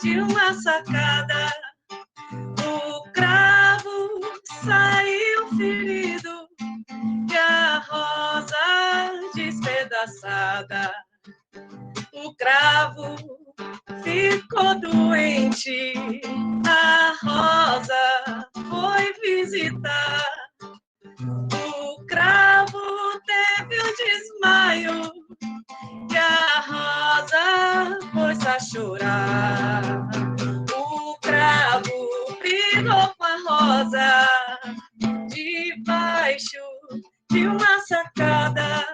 de uma sacada. O cravo saiu ferido e a rosa despedaçada. O cravo ficou doente, a rosa foi visitar. O cravo teve um desmaio e a rosa pôs a chorar. O cravo brigou com a rosa debaixo de uma sacada.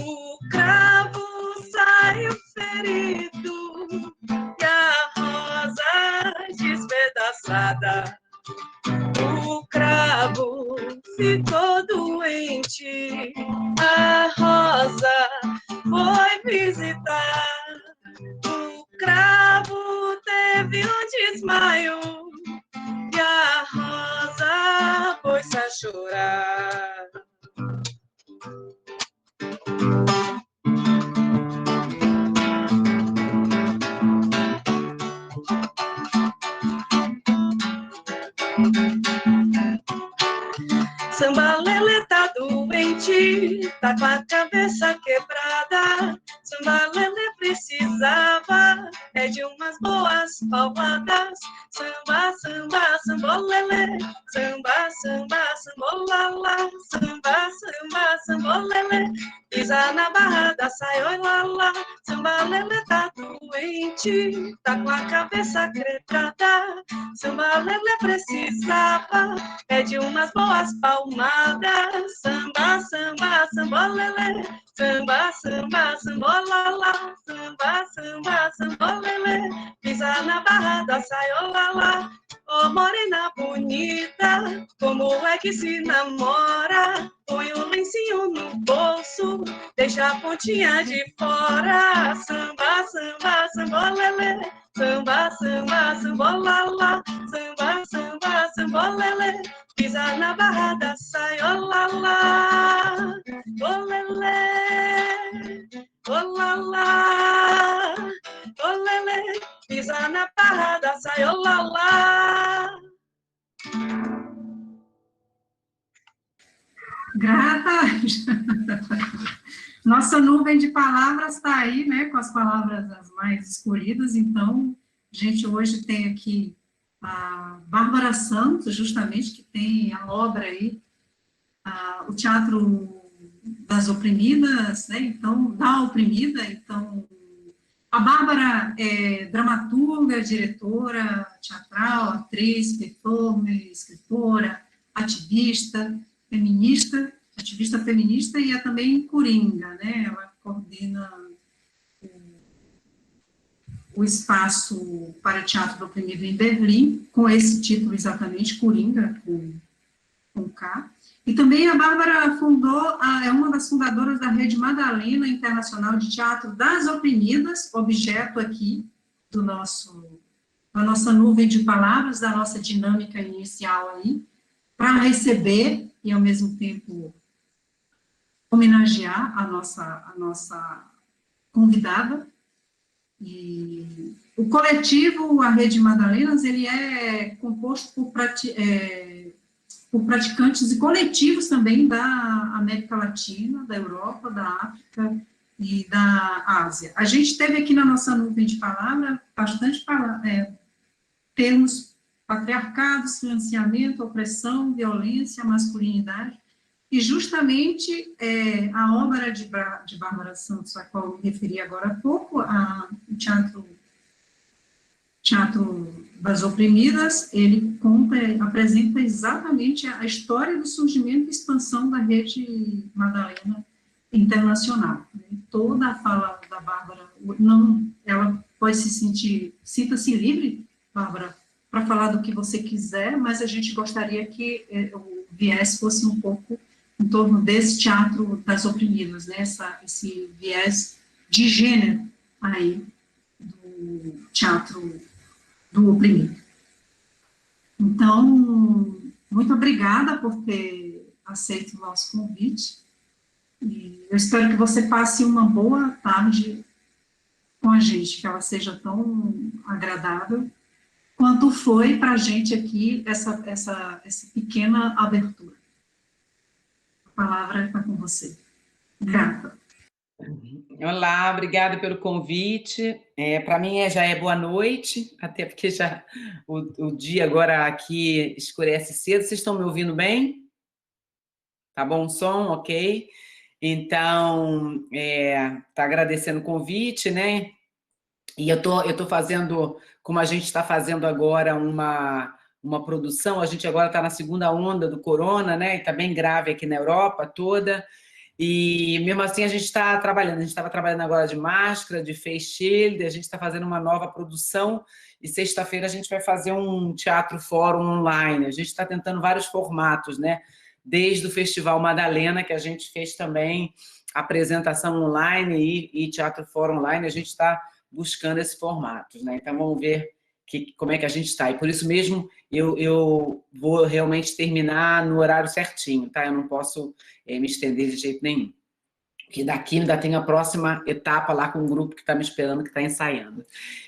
O cravo saiu ferido e a rosa despedaçada. O cravo ficou doente, a rosa foi visitar. O cravo teve um desmaio e a rosa pôs a chorar. Sambalele tá doente, tá com a cabeça quebrada. Sambalele precisava de umas boas palmadas. Samba, samba, sambolele, samba, samba, sambolala. Samba, samba, sambolele, pisa na barra da saiola. Sambalele tá doente, tá com a cabeça quebrada. Sambalele precisava de umas boas palmadas. Samba, samba, sambolele, samba, samba, sambolala. Samba, samba, sambolele, pisa na barra da saiola. Ô morena bonita, como é que se namora? Põe o lencinho no bolso, deixa a pontinha de fora. Samba, samba, sambolele, samba, samba, sambolala. Samba, samba, sambolele, pisa na barra da saiola. Olele, olala, olele, pisa na barra da saiola. Grata! Nossa nuvem de palavras está aí, né, com as palavras as mais escolhidas. Então, a gente hoje tem aqui a Bárbara Santos, justamente, que tem a obra aí, o Teatro das Oprimidas, né, então, da oprimida. Então, a Bárbara é dramaturga, diretora teatral, atriz, performer, escritora, ativista feminista e é também coringa, né? Ela coordena o espaço para teatro do oprimido em Berlim, com esse título exatamente, Coringa, com K. E também a Bárbara é uma das fundadoras da Rede Madalena Internacional de Teatro das Oprimidas, objeto aqui da nossa nuvem de palavras, da nossa dinâmica inicial aí, para receber e, ao mesmo tempo, homenagear a nossa convidada. E o coletivo, a Rede Madalenas, ele é composto por praticantes e coletivos também da América Latina, da Europa, da África e da Ásia. A gente teve aqui na nossa nuvem de palavra bastante termos patriarcado, silenciamento, opressão, violência, masculinidade, e justamente a obra de Bárbara Santos, a qual eu me referi agora há pouco, o Teatro das Oprimidas, ele apresenta exatamente a história do surgimento e expansão da Rede Madalena Internacional. Toda a fala da Bárbara, ela pode sinta-se livre, Bárbara, para falar do que você quiser, mas a gente gostaria que o viés fosse um pouco em torno desse teatro das oprimidas, né? Esse viés de gênero aí do teatro do oprimido. Então, muito obrigada por ter aceito o nosso convite, e eu espero que você passe uma boa tarde com a gente, que ela seja tão agradável, quanto foi para a gente aqui essa pequena abertura. A palavra está com você. Grata. Olá, obrigada pelo convite. Para mim já é boa noite, até porque já o dia agora aqui escurece cedo. Vocês estão me ouvindo bem? Tá bom o som? Ok. Então, tá agradecendo o convite, né? E eu tô fazendo, como a gente está fazendo agora uma produção, a gente agora está na segunda onda do corona, né? E está bem grave aqui na Europa toda. E mesmo assim a gente está trabalhando. A gente estava trabalhando agora de máscara, de face shield, a gente está fazendo uma nova produção. E sexta-feira a gente vai fazer um teatro fórum online. A gente está tentando vários formatos, né? Desde o Festival Madalena, que a gente fez também apresentação online e teatro fórum online, a gente está buscando esses formatos, né? Então vamos ver como é que a gente está. E por isso mesmo eu vou realmente terminar no horário certinho, tá? Eu não posso me estender de jeito nenhum. Porque daqui ainda tem a próxima etapa lá com um grupo que está me esperando, que está ensaiando.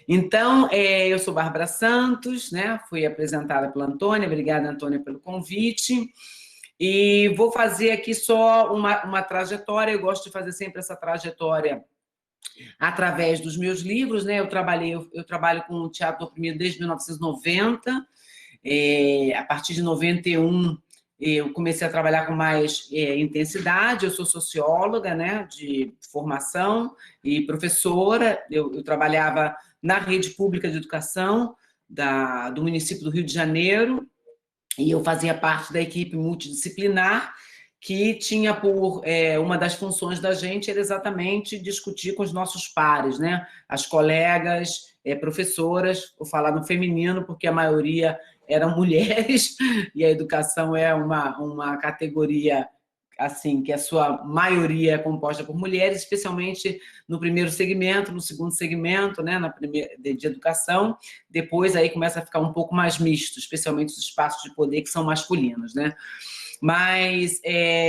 Então, eu sou Bárbara Santos, né? Fui apresentada pela Antônia. Obrigada, Antônia, pelo convite. E vou fazer aqui só uma trajetória. Eu gosto de fazer sempre essa trajetória através dos meus livros, né? Eu trabalho com o teatro do oprimido desde 1990. A partir de 91, eu comecei a trabalhar com mais intensidade. Eu sou socióloga, né, de formação e professora. Eu trabalhava na rede pública de educação do município do Rio de Janeiro, e eu fazia parte da equipe multidisciplinar, que tinha uma das funções da gente era exatamente discutir com os nossos pares, né? As colegas, professoras, vou falar no feminino, porque a maioria eram mulheres, e a educação é uma categoria, assim, que a sua maioria é composta por mulheres, especialmente no primeiro segmento, no segundo segmento, né, de educação. Depois aí começa a ficar um pouco mais misto, especialmente os espaços de poder que são masculinos, né? Mas,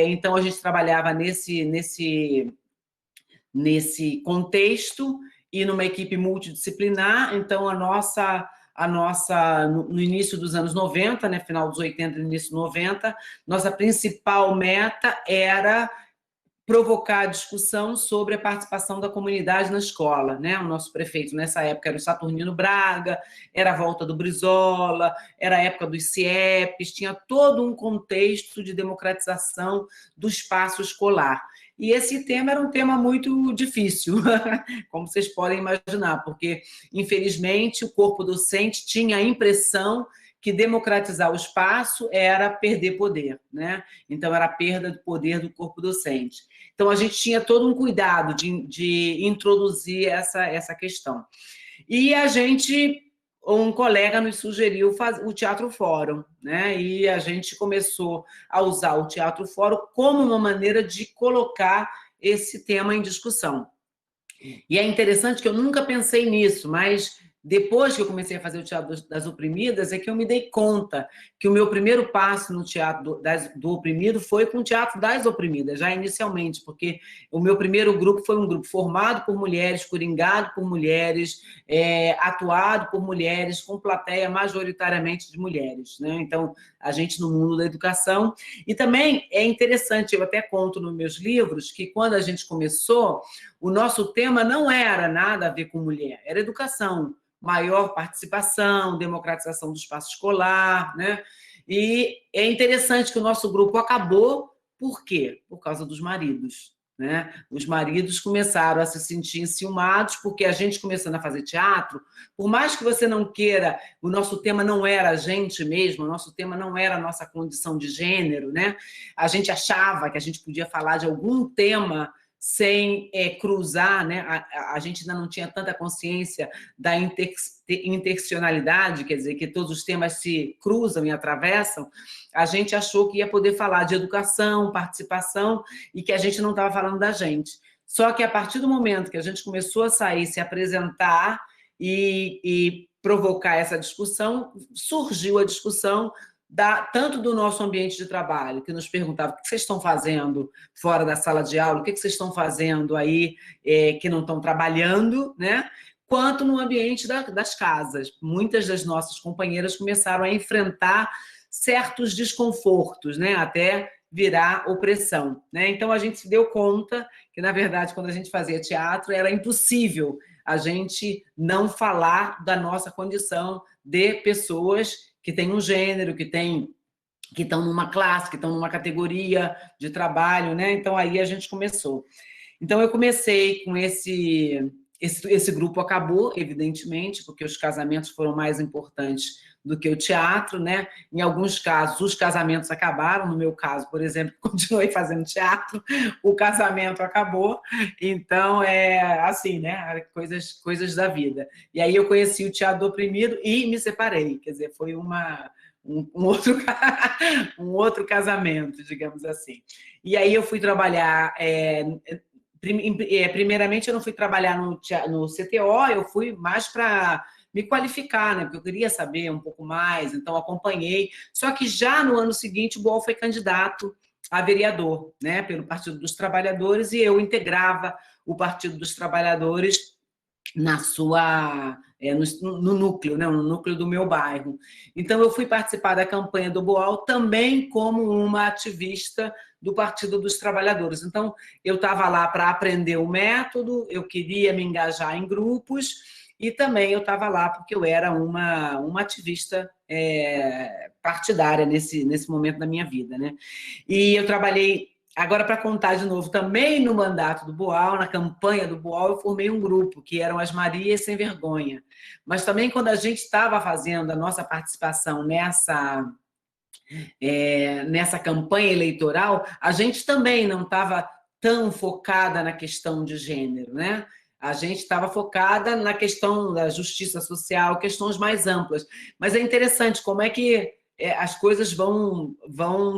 então, a gente trabalhava nesse contexto e numa equipe multidisciplinar. Então, no início dos anos 90, né, final dos 80 e início dos 90, nossa principal meta era provocar a discussão sobre a participação da comunidade na escola, né? O nosso prefeito, nessa época, era o Saturnino Braga, era a volta do Brizola, era a época dos CIEPs, tinha todo um contexto de democratização do espaço escolar. E esse tema era um tema muito difícil, como vocês podem imaginar, porque, infelizmente, o corpo docente tinha a impressão que democratizar o espaço era perder poder, né? Então, era a perda do poder do corpo docente. Então, a gente tinha todo um cuidado de introduzir essa questão. E um colega nos sugeriu o Teatro Fórum, né? E a gente começou a usar o Teatro Fórum como uma maneira de colocar esse tema em discussão. E é interessante que eu nunca pensei nisso, mas depois que eu comecei a fazer o Teatro das Oprimidas, é que eu me dei conta que o meu primeiro passo no Teatro do Oprimido foi com o Teatro das Oprimidas, já inicialmente, porque o meu primeiro grupo foi um grupo formado por mulheres, coringado por mulheres, atuado por mulheres, com plateia majoritariamente de mulheres, né? Então, a gente no mundo da educação. E também é interessante, eu até conto nos meus livros, que quando a gente começou, o nosso tema não era nada a ver com mulher, era educação, maior participação, democratização do espaço escolar, né? E é interessante que o nosso grupo acabou, por quê? Por causa dos maridos, né? Os maridos começaram a se sentir enciumados, porque a gente começando a fazer teatro, por mais que você não queira, o nosso tema não era a gente mesmo, o nosso tema não era a nossa condição de gênero, né? A gente achava que a gente podia falar de algum tema sem cruzar, né? A gente ainda não tinha tanta consciência da interseccionalidade, quer dizer, que todos os temas se cruzam e atravessam. A gente achou que ia poder falar de educação, participação, e que a gente não estava falando da gente. Só que a partir do momento que a gente começou a sair, se apresentar e provocar essa discussão, surgiu a discussão tanto do nosso ambiente de trabalho, que nos perguntava o que vocês estão fazendo fora da sala de aula, o que vocês estão fazendo aí que não estão trabalhando, né? Quanto no ambiente das casas. Muitas das nossas companheiras começaram a enfrentar certos desconfortos, né? Até virar opressão, né? Então, a gente se deu conta que, na verdade, quando a gente fazia teatro, era impossível a gente não falar da nossa condição de pessoas que têm um gênero, que estão numa classe, que estão numa categoria de trabalho, né? Então, aí a gente começou. Então, eu comecei com esse grupo acabou, evidentemente, porque os casamentos foram mais importantes do que o teatro, né? Em alguns casos, os casamentos acabaram. No meu caso, por exemplo, continuei fazendo teatro, o casamento acabou. Então, é assim, né? Coisas da vida. E aí eu conheci o Teatro do Oprimido e me separei. Quer dizer, foi um outro casamento, digamos assim. E aí eu fui trabalhar... primeiramente, eu não fui trabalhar no CTO, eu fui mais para me qualificar, né? Porque eu queria saber um pouco mais, então acompanhei. Só que já no ano seguinte, o Boal foi candidato a vereador, né? Pelo Partido dos Trabalhadores, e eu integrava o Partido dos Trabalhadores no núcleo, né? No núcleo do meu bairro. Então, eu fui participar da campanha do Boal também como uma ativista do Partido dos Trabalhadores. Então, eu estava lá para aprender o método, eu queria me engajar em grupos, e também eu estava lá porque eu era uma ativista partidária nesse momento da minha vida, né? E eu trabalhei, agora para contar de novo, também no mandato do Boal, na campanha do Boal, eu formei um grupo, que eram as Marias Sem Vergonha. Mas também quando a gente estava fazendo a nossa participação nessa campanha eleitoral, a gente também não estava tão focada na questão de gênero, né? A gente estava focada na questão da justiça social, questões mais amplas. Mas é interessante como é que as coisas vão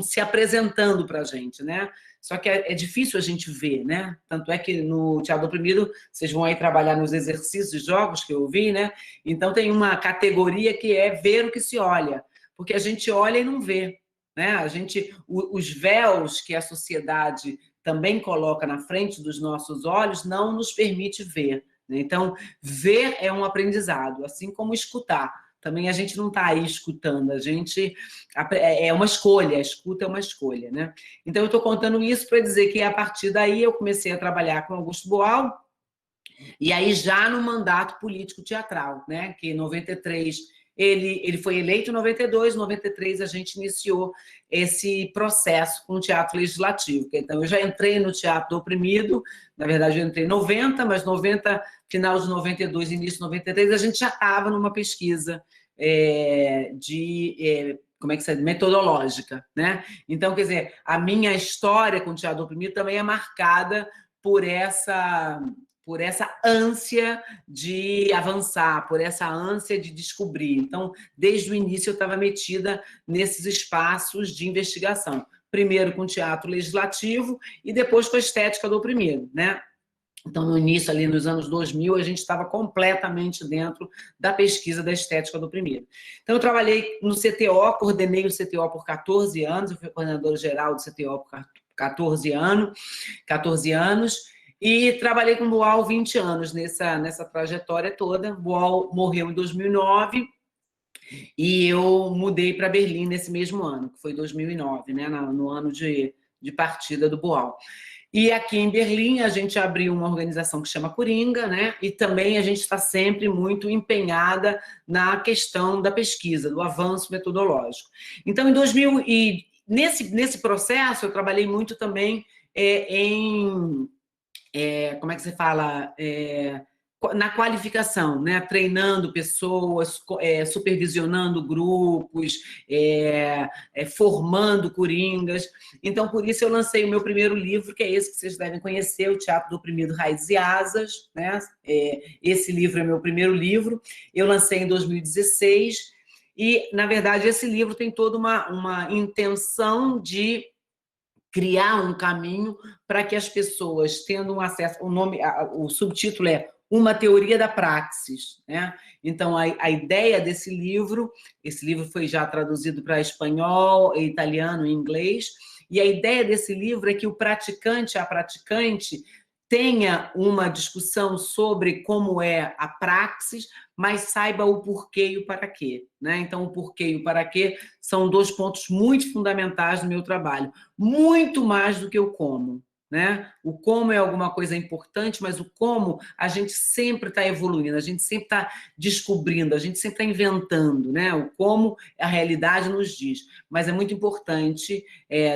se apresentando para a gente, né? Só que é difícil a gente ver, né? Tanto é que no Teatro do Oprimido, vocês vão aí trabalhar nos exercícios de jogos que eu vi, né? Então tem uma categoria que é ver o que se olha, porque a gente olha e não vê, né? Os véus que a sociedade também coloca na frente dos nossos olhos não nos permite ver, né? Então, ver é um aprendizado, assim como escutar. Também a gente não está aí escutando, é uma escolha, a escuta é uma escolha, né? Então, eu estou contando isso para dizer que, a partir daí, eu comecei a trabalhar com Augusto Boal, e aí já no mandato político-teatral, né? Que em 93 ele foi eleito, em 92, em 93 a gente iniciou esse processo com o teatro legislativo. Então, eu já entrei no Teatro do Oprimido, na verdade eu entrei em 90, mas final de 92, início de 93, a gente já estava numa pesquisa metodológica, né? Então, quer dizer, a minha história com o Teatro do Oprimido também é marcada por essa ânsia de avançar, por essa ânsia de descobrir. Então, desde o início eu estava metida nesses espaços de investigação. Primeiro com o teatro legislativo e depois com a estética do oprimido, né? Então, no início, ali nos anos 2000, a gente estava completamente dentro da pesquisa da estética do oprimido. Então, eu trabalhei no CTO, coordenei o CTO por 14 anos, eu fui coordenadora geral do CTO por 14 anos, e trabalhei com o Boal 20 anos nessa trajetória toda. O Boal morreu em 2009 e eu mudei para Berlim nesse mesmo ano, que foi 2009, né, no ano de partida do Boal. E aqui em Berlim a gente abriu uma organização que chama Coringa, né, e também a gente está sempre muito empenhada na questão da pesquisa, do avanço metodológico. Então, nesse processo, eu trabalhei muito também como é que se fala? Na qualificação, né? Treinando pessoas, supervisionando grupos, formando coringas. Então, por isso, eu lancei o meu primeiro livro, que é esse que vocês devem conhecer, O Teatro do Oprimido, Raízes e Asas, né? Esse livro é meu primeiro livro. Eu lancei em 2016 e, na verdade, esse livro tem toda uma intenção de criar um caminho para que as pessoas, tendo um acesso... O subtítulo é uma teoria da praxis, né? Então, a ideia desse livro, esse livro foi já traduzido para espanhol, italiano e inglês, e a ideia desse livro é que o praticante, a praticante, tenha uma discussão sobre como é a praxis, mas saiba o porquê e o para quê, né? Então, o porquê e o para quê são 2 pontos muito fundamentais no meu trabalho, muito mais do que o como, né? O como é alguma coisa importante, mas o como a gente sempre está evoluindo, a gente sempre está descobrindo, a gente sempre está inventando, né? O como a realidade nos diz. Mas é muito importante,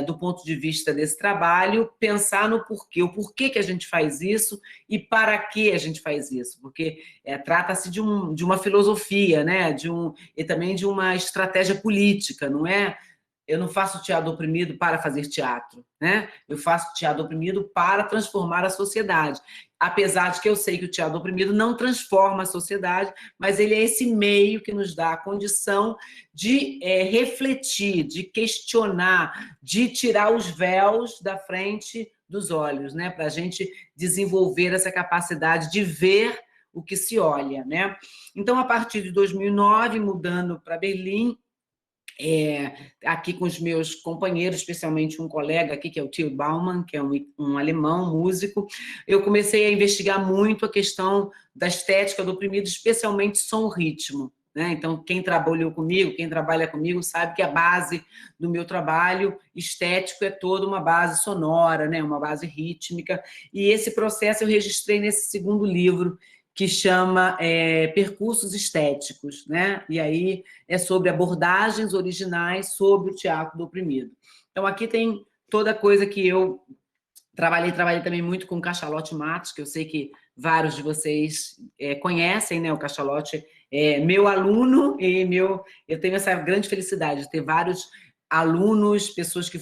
do ponto de vista desse trabalho, pensar no porquê, o porquê que a gente faz isso e para que a gente faz isso, porque trata-se de uma filosofia, né? E também de uma estratégia política, não é? Eu não faço teatro oprimido para fazer teatro, né? Eu faço teatro oprimido para transformar a sociedade. Apesar de que eu sei que o teatro oprimido não transforma a sociedade, mas ele é esse meio que nos dá a condição de refletir, de questionar, de tirar os véus da frente dos olhos, né? Para a gente desenvolver essa capacidade de ver o que se olha, né? Então, a partir de 2009, mudando para Berlim, aqui com os meus companheiros, especialmente um colega aqui, que é o Till Baumann, que é um alemão, músico, eu comecei a investigar muito a questão da estética do oprimido, especialmente som-ritmo, né? Então, quem trabalhou comigo, quem trabalha comigo, sabe que a base do meu trabalho estético é toda uma base sonora, né? Uma base rítmica, e esse processo eu registrei nesse segundo livro, que chama Percursos Estéticos, né? E aí é sobre abordagens originais sobre o teatro do oprimido. Então, aqui tem toda coisa que eu trabalhei também muito com o Cachalote Matos, que eu sei que vários de vocês conhecem, né? O Cachalote é meu aluno e eu tenho essa grande felicidade de ter vários alunos, pessoas que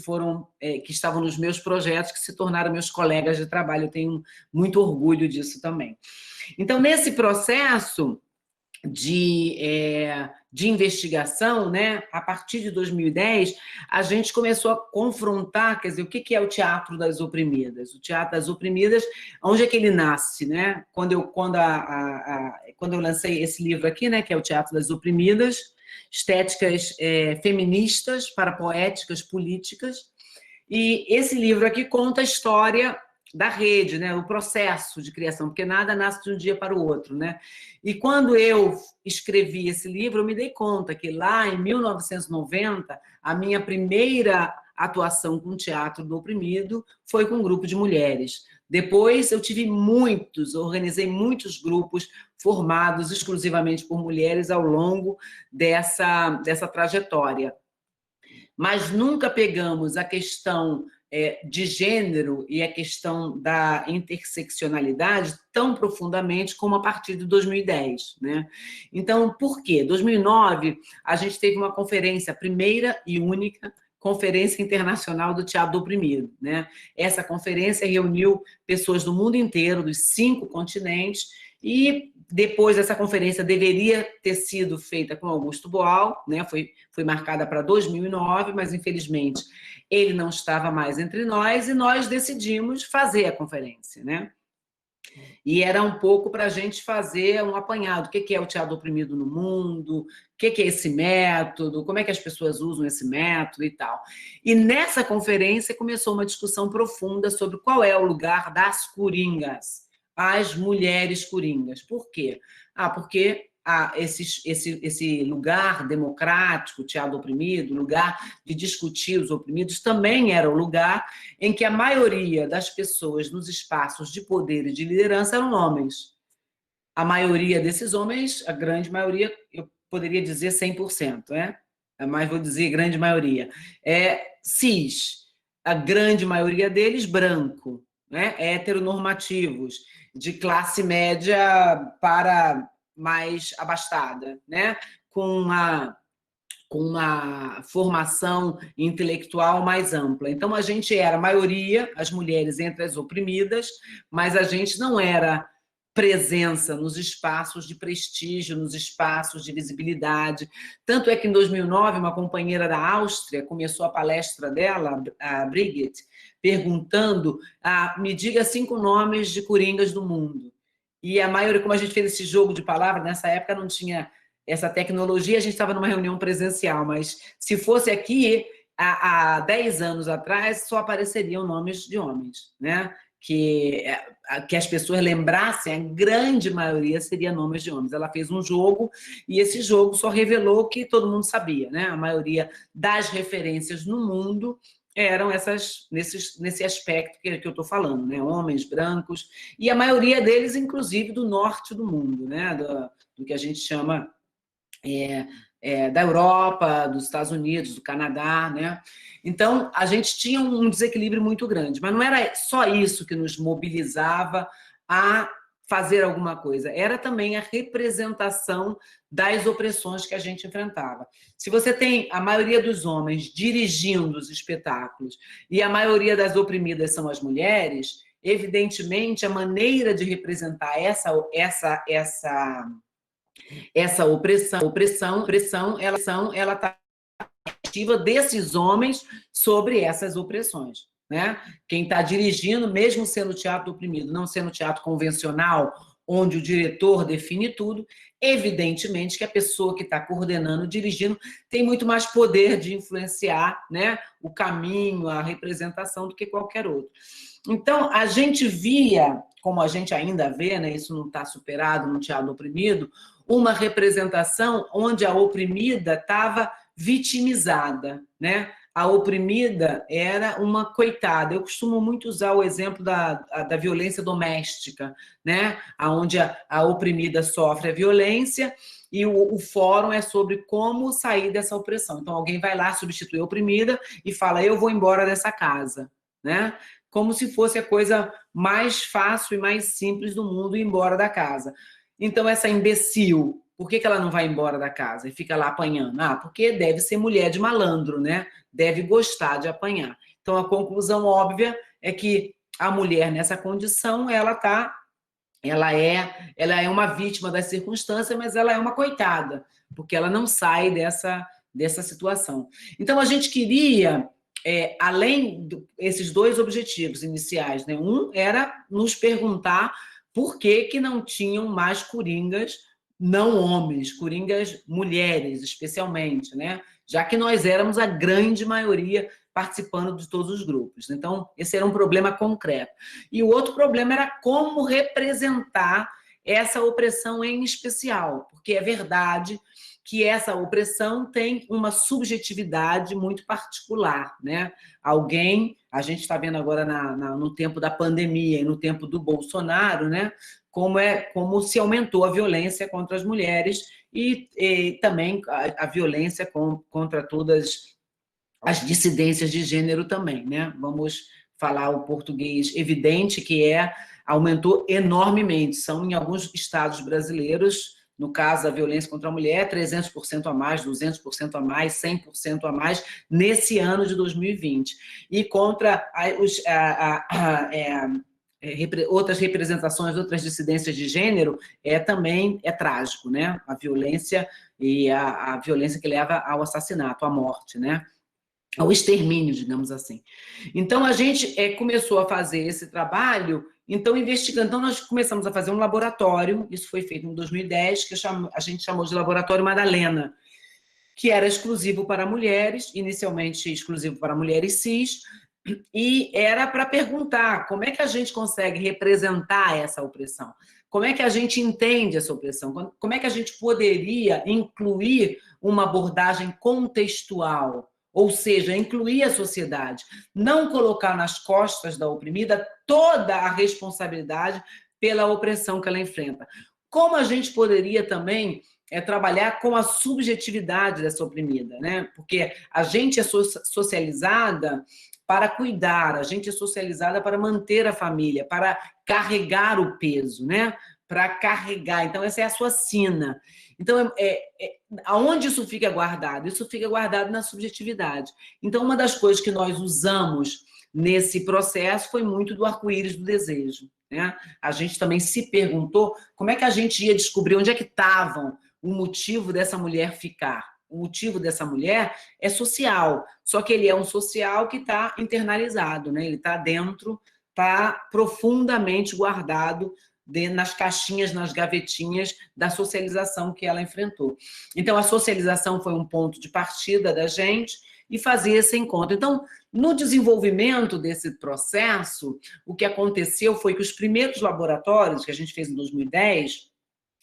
estavam nos meus projetos, que se tornaram meus colegas de trabalho. Eu tenho muito orgulho disso também. Então, nesse processo de investigação, né, a partir de 2010, a gente começou a confrontar, quer dizer, o que é o teatro das oprimidas? O teatro das oprimidas, onde é que ele nasce, né? Quando eu lancei esse livro aqui, né, que é o Teatro das Oprimidas, estéticas feministas para poéticas políticas, e esse livro aqui conta a história da rede, né, o processo de criação, porque nada nasce de um dia para o outro, né? E quando eu escrevi esse livro, eu me dei conta que lá em 1990, a minha primeira atuação com teatro do oprimido foi com um grupo de mulheres. Depois eu organizei muitos grupos formados exclusivamente por mulheres ao longo dessa trajetória. Mas nunca pegamos a questão de gênero e a questão da interseccionalidade tão profundamente como a partir de 2010, né? Então, por quê? Em 2009, a gente teve uma conferência, a primeira e única Conferência Internacional do Teatro do Oprimido, né? Essa conferência reuniu pessoas do mundo inteiro, dos 5 continentes, e depois essa conferência deveria ter sido feita com Augusto Boal, né? Foi marcada para 2009, mas infelizmente ele não estava mais entre nós e nós decidimos fazer a conferência, né? E era um pouco para a gente fazer um apanhado. O que é o teatro oprimido no mundo? O que é esse método? Como é que as pessoas usam esse método e tal? E nessa conferência começou uma discussão profunda sobre qual é o lugar das coringas, as mulheres coringas. Por quê? Porque esse lugar democrático, teatro oprimido, lugar de discutir os oprimidos, também era o lugar em que a maioria das pessoas nos espaços de poder e de liderança eram homens. A maioria desses homens, a grande maioria, eu poderia dizer 100%, né? Mas vou dizer grande maioria. Cis, a grande maioria deles branco, né? Heteronormativos, de classe média para mais abastada, né? Com uma formação intelectual mais ampla. Então, a gente era a maioria, as mulheres entre as oprimidas, mas a gente não era presença nos espaços de prestígio, nos espaços de visibilidade. Tanto é que, em 2009, uma companheira da Áustria começou a palestra dela, a Brigitte, perguntando, me diga 5 nomes de coringas do mundo. e a maioria, como a gente fez esse jogo de palavras, nessa época não tinha essa tecnologia, a gente estava numa reunião presencial, mas se fosse aqui, há 10 anos atrás, só apareceriam nomes de homens, né? Que as pessoas lembrassem, a grande maioria seria nomes de homens. Ela fez um jogo e esse jogo só revelou que todo mundo sabia, né? A maioria das referências no mundo eram nesse aspecto que eu estou falando, né? Homens brancos, e a maioria deles, inclusive, do norte do mundo, né? Do que a gente chama da Europa, dos Estados Unidos, do Canadá, né? Então, a gente tinha um desequilíbrio muito grande, mas não era só isso que nos mobilizava a fazer alguma coisa, era também a representação das opressões que a gente enfrentava. Se você tem a maioria dos homens dirigindo os espetáculos e a maioria das oprimidas são as mulheres, evidentemente, a maneira de representar essa opressão, ela está ativa desses homens sobre essas opressões, né? Quem está dirigindo, mesmo sendo teatro oprimido, não sendo teatro convencional, onde o diretor define tudo, evidentemente que a pessoa que está coordenando, dirigindo, tem muito mais poder de influenciar, né, o caminho, a representação do que qualquer outro. Então, a gente via, como a gente ainda vê, né, isso não está superado no teatro oprimido, uma representação onde a oprimida estava vitimizada, né? A oprimida era uma coitada. Eu costumo muito usar o exemplo da violência doméstica, né? Onde a oprimida sofre a violência e o fórum é sobre como sair dessa opressão. Então, alguém vai lá, substitui a oprimida e fala, eu vou embora dessa casa, né? Como se fosse a coisa mais fácil e mais simples do mundo, ir embora da casa. Então, essa imbecil, por que ela não vai embora da casa e fica lá apanhando? Porque deve ser mulher de malandro, né? Deve gostar de apanhar. Então, a conclusão óbvia é que a mulher, nessa condição, ela é uma vítima das circunstâncias, mas ela é uma coitada, porque ela não sai dessa situação. Então, a gente queria, além desses dois objetivos iniciais, né? Um era nos perguntar por que não tinham mais coringas não homens, coringas mulheres, especialmente, né? Já que nós éramos a grande maioria participando de todos os grupos. Então, esse era um problema concreto. E o outro problema era como representar essa opressão em especial, porque é verdade que essa opressão tem uma subjetividade muito particular, né? Alguém, a gente está vendo agora no tempo da pandemia e no tempo do Bolsonaro, né? Como se aumentou a violência contra as mulheres e também a violência contra todas as dissidências de gênero também, né? Vamos falar o português evidente, que aumentou enormemente. São, em alguns estados brasileiros, no caso da violência contra a mulher, 300% a mais, 200% a mais, 100% a mais, nesse ano de 2020. E contra outras representações, outras dissidências de gênero, também é trágico, né? A violência e a violência que leva ao assassinato, à morte, né? Ao extermínio, digamos assim. Então, a gente começou a fazer esse trabalho, então, investigando. Então, nós começamos a fazer um laboratório, isso foi feito em 2010, que a gente chamou de Laboratório Madalena, que era exclusivo para mulheres, inicialmente exclusivo para mulheres cis, e era para perguntar como é que a gente consegue representar essa opressão, como é que a gente entende essa opressão, como é que a gente poderia incluir uma abordagem contextual, ou seja, incluir a sociedade, não colocar nas costas da oprimida toda a responsabilidade pela opressão que ela enfrenta. Como a gente poderia também trabalhar com a subjetividade dessa oprimida, né? Porque a gente é socializada para cuidar, a gente é socializada para manter a família, para carregar o peso, né? Para carregar. Então, essa é a sua sina. Então, aonde isso fica guardado? Isso fica guardado na subjetividade. Então, uma das coisas que nós usamos nesse processo foi muito do arco-íris do desejo, né? A gente também se perguntou como é que a gente ia descobrir onde é que estavam o motivo dessa mulher ficar. O motivo dessa mulher é social, só que ele é um social que está internalizado, né? Ele está dentro, está profundamente guardado nas caixinhas, nas gavetinhas da socialização que ela enfrentou. Então, a socialização foi um ponto de partida da gente e fazer esse encontro. Então, no desenvolvimento desse processo, o que aconteceu foi que os primeiros laboratórios que a gente fez em 2010,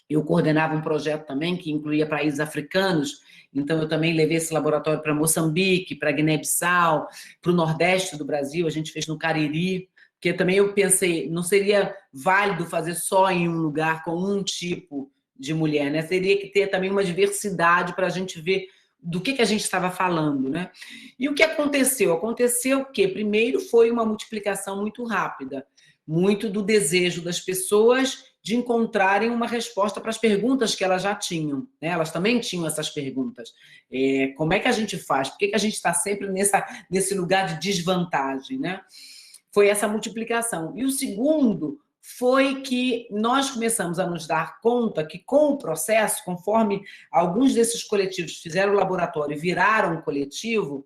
eu coordenava um projeto também que incluía países africanos, então eu também levei esse laboratório para Moçambique, para Guiné-Bissau, para o Nordeste do Brasil, a gente fez no Cariri, porque também eu pensei, não seria válido fazer só em um lugar com um tipo de mulher, né? Teria que ter também uma diversidade para a gente ver do que a gente estava falando, né? E o que aconteceu? Aconteceu que, primeiro, foi uma multiplicação muito rápida, muito do desejo das pessoas de encontrarem uma resposta para as perguntas que elas já tinham, né? Elas também tinham essas perguntas. Como é que a gente faz? Por que a gente está sempre nesse lugar de desvantagem, né? Foi essa multiplicação. E o segundo foi que nós começamos a nos dar conta que, com o processo, conforme alguns desses coletivos fizeram o laboratório e viraram um coletivo,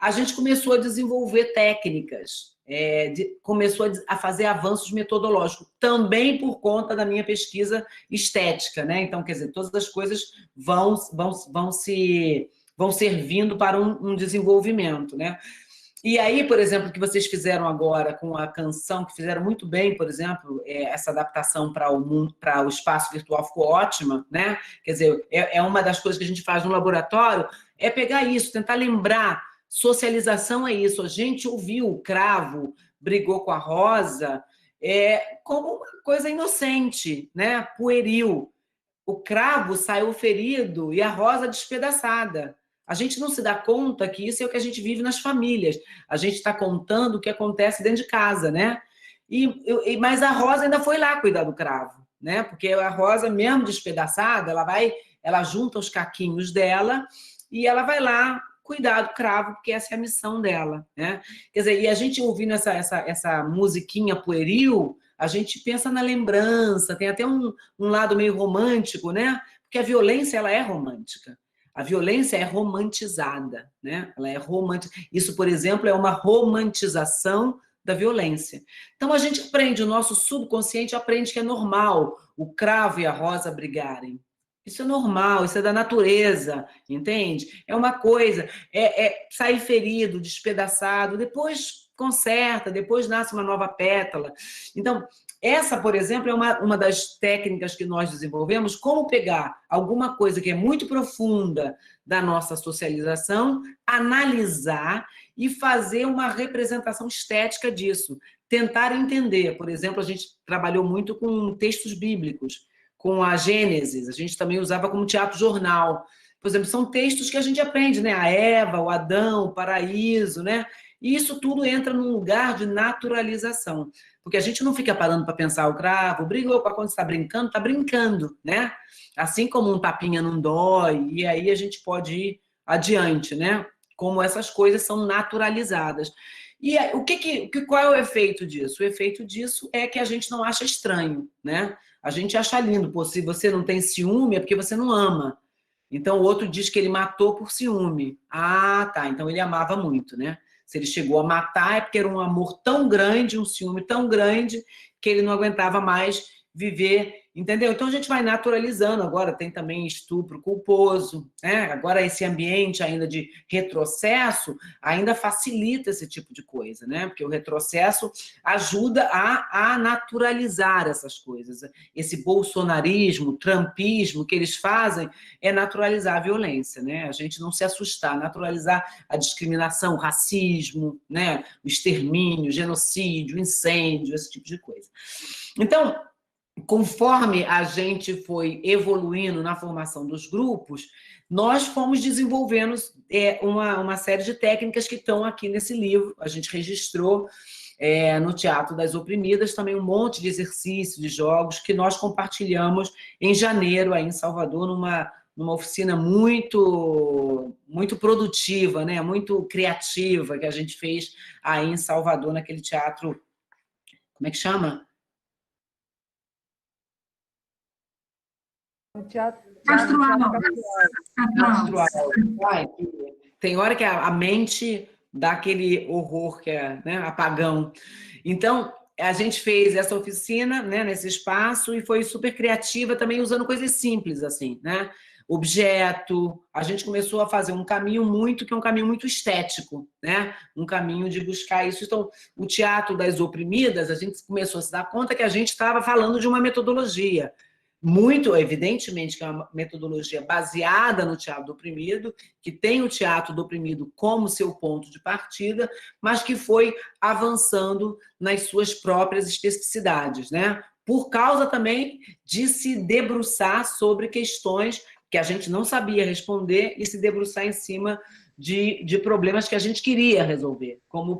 a gente começou a desenvolver técnicas, começou a fazer avanços metodológicos, também por conta da minha pesquisa estética, né? Então, quer dizer, todas as coisas vão servindo para um desenvolvimento, né? E aí, por exemplo, o que vocês fizeram agora com a canção, que fizeram muito bem, por exemplo, essa adaptação para o mundo, para o espaço virtual ficou ótima, né? Quer dizer, é uma das coisas que a gente faz no laboratório, é pegar isso, tentar lembrar. Socialização é isso. A gente ouviu o Cravo, brigou com a Rosa, como uma coisa inocente, né? Pueril. O Cravo saiu ferido e a Rosa despedaçada. A gente não se dá conta que isso é o que a gente vive nas famílias. A gente está contando o que acontece dentro de casa, né? Mas a Rosa ainda foi lá cuidar do Cravo, né? Porque a Rosa, mesmo despedaçada, ela junta os caquinhos dela e ela vai lá cuidar do Cravo, porque essa é a missão dela, né? Quer dizer, e a gente ouvindo essa musiquinha pueril, a gente pensa na lembrança, tem até um lado meio romântico, né? Porque a violência, ela é romântica. A violência é romantizada, né? Ela é romântica. Isso, por exemplo, é uma romantização da violência. Então, a gente aprende, o nosso subconsciente aprende que é normal o Cravo e a Rosa brigarem. Isso é normal, isso é da natureza, entende? É uma coisa, sair ferido, despedaçado, depois conserta, depois nasce uma nova pétala. Então, essa, por exemplo, é uma das técnicas que nós desenvolvemos, como pegar alguma coisa que é muito profunda da nossa socialização, analisar e fazer uma representação estética disso. Tentar entender, por exemplo, a gente trabalhou muito com textos bíblicos, com a Gênesis, a gente também usava como teatro-jornal. Por exemplo, são textos que a gente aprende, né? A Eva, o Adão, o paraíso, né? E isso tudo entra num lugar de naturalização. Porque a gente não fica parando para pensar o Cravo, brigou com a quando está brincando, né? Assim como um tapinha não dói, e aí a gente pode ir adiante, né? Como essas coisas são naturalizadas. E qual é o efeito disso? O efeito disso é que a gente não acha estranho, né? A gente acha lindo. Pô, se você não tem ciúme, é porque você não ama. Então, o outro diz que ele matou por ciúme. Ah, tá. Então, ele amava muito, né? Se ele chegou a matar, é porque era um amor tão grande, um ciúme tão grande, que ele não aguentava mais viver, entendeu? Então, a gente vai naturalizando. Agora tem também estupro culposo, né? Agora, esse ambiente ainda de retrocesso ainda facilita esse tipo de coisa, né? Porque o retrocesso ajuda a naturalizar essas coisas. Esse bolsonarismo, trumpismo que eles fazem é naturalizar a violência, né? A gente não se assustar, naturalizar a discriminação, o racismo, né? O extermínio, o genocídio, o incêndio, esse tipo de coisa. Então, conforme a gente foi evoluindo na formação dos grupos, nós fomos desenvolvendo uma série de técnicas que estão aqui nesse livro. A gente registrou no Teatro das Oprimidas também um monte de exercícios, de jogos que nós compartilhamos em janeiro aí em Salvador, numa oficina muito produtiva, né? Muito criativa que a gente fez aí em Salvador, naquele teatro, como é que chama? Castrual. Tem hora que a mente dá aquele horror que é, né, apagão. Então, a gente fez essa oficina, né, nesse espaço e foi super criativa também, usando coisas simples, assim, né? Objeto, a gente começou a fazer um caminho que é um caminho muito estético, né? Um caminho de buscar isso. Então, o Teatro das Oprimidas, a gente começou a se dar conta que a gente estava falando de uma metodologia, muito, evidentemente, que é uma metodologia baseada no teatro do oprimido, que tem o teatro do oprimido como seu ponto de partida, mas que foi avançando nas suas próprias especificidades, né? Por causa também de se debruçar sobre questões que a gente não sabia responder e se debruçar em cima de problemas que a gente queria resolver, como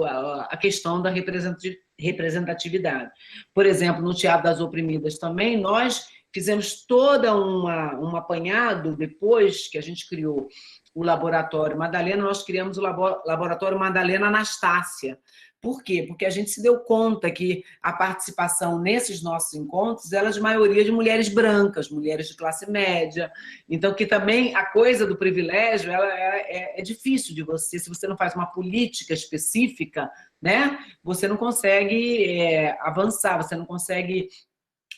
a questão da representatividade. Por exemplo, no Teatro das Oprimidas também, nós fizemos toda um apanhado, depois que a gente criou o Laboratório Madalena, nós criamos o Laboratório Madalena Anastácia. Por quê? Porque a gente se deu conta que a participação nesses nossos encontros era de maioria de mulheres brancas, mulheres de classe média. Então, que também a coisa do privilégio é difícil de você, se você não faz uma política específica, né? Você não consegue avançar, você não consegue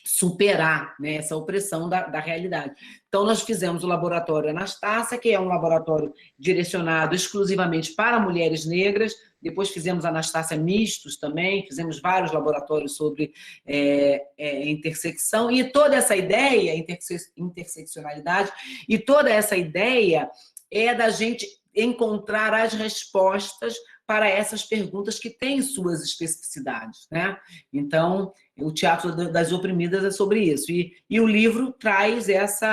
superar, né, essa opressão da realidade. Então, nós fizemos o Laboratório Anastácia, que é um laboratório direcionado exclusivamente para mulheres negras. Depois fizemos Anastácia Mistos também, fizemos vários laboratórios sobre intersecção, e toda essa ideia, interseccionalidade, e toda essa ideia é da gente encontrar as respostas para essas perguntas que têm suas especificidades, né? Então, o Teatro das Oprimidas é sobre isso. E o livro traz esse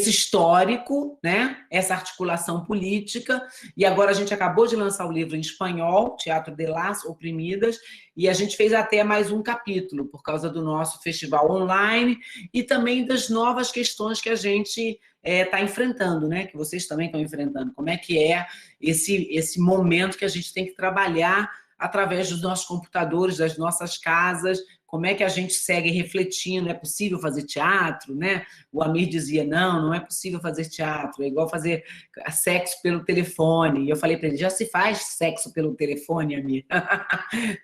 histórico, né? Essa articulação política, e agora a gente acabou de lançar o livro em espanhol, Teatro de las Oprimidas, e a gente fez até mais um capítulo, por causa do nosso festival online, e também das novas questões que a gente está enfrentando, né? Que vocês também estão enfrentando. Como é que é esse momento que a gente tem que trabalhar através dos nossos computadores, das nossas casas, como é que a gente segue refletindo, é possível fazer teatro, né? O Amir dizia, não é possível fazer teatro, é igual fazer sexo pelo telefone. E eu falei para ele, já se faz sexo pelo telefone, Amir?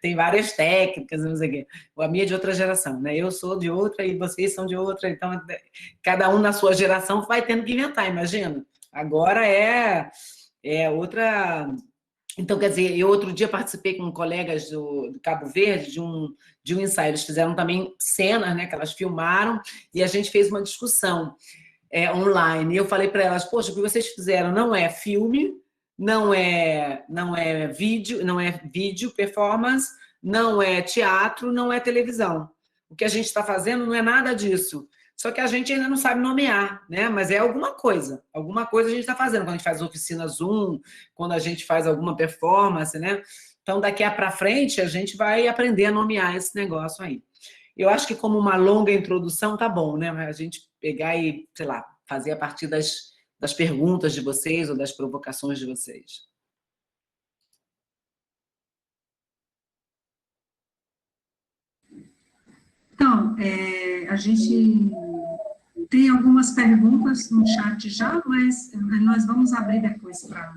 Tem várias técnicas, não sei o quê. O Amir é de outra geração, né? Eu sou de outra e vocês são de outra, então cada um na sua geração vai tendo que inventar, imagina. Agora é outra... Então, quer dizer, eu outro dia participei com colegas do Cabo Verde de um ensaio. Eles fizeram também cenas, né, que elas filmaram, e a gente fez uma discussão online. E eu falei para elas, poxa, o que vocês fizeram não é filme, não é vídeo performance, não é teatro, não é televisão. O que a gente está fazendo não é nada disso. Só que a gente ainda não sabe nomear, né? Mas é alguma coisa a gente está fazendo. Quando a gente faz oficina Zoom, quando a gente faz alguma performance, né? Então, daqui para frente, a gente vai aprender a nomear esse negócio aí. Eu acho que como uma longa introdução tá bom, né? A gente pegar e, sei lá, fazer a partir das perguntas de vocês ou das provocações de vocês. Então, a gente tem algumas perguntas no chat já, mas nós vamos abrir depois para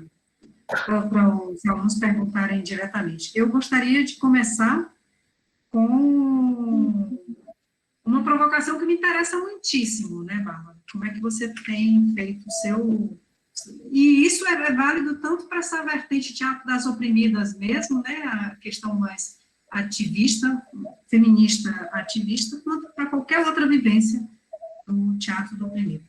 os alunos perguntarem diretamente. Eu gostaria de começar com uma provocação que me interessa muitíssimo, né, Bárbara? Como é que você tem feito o seu... E isso é válido tanto para essa vertente teatro das oprimidas mesmo, né, a questão mais ativista, feminista ativista, quanto para qualquer outra vivência do teatro do oprimido.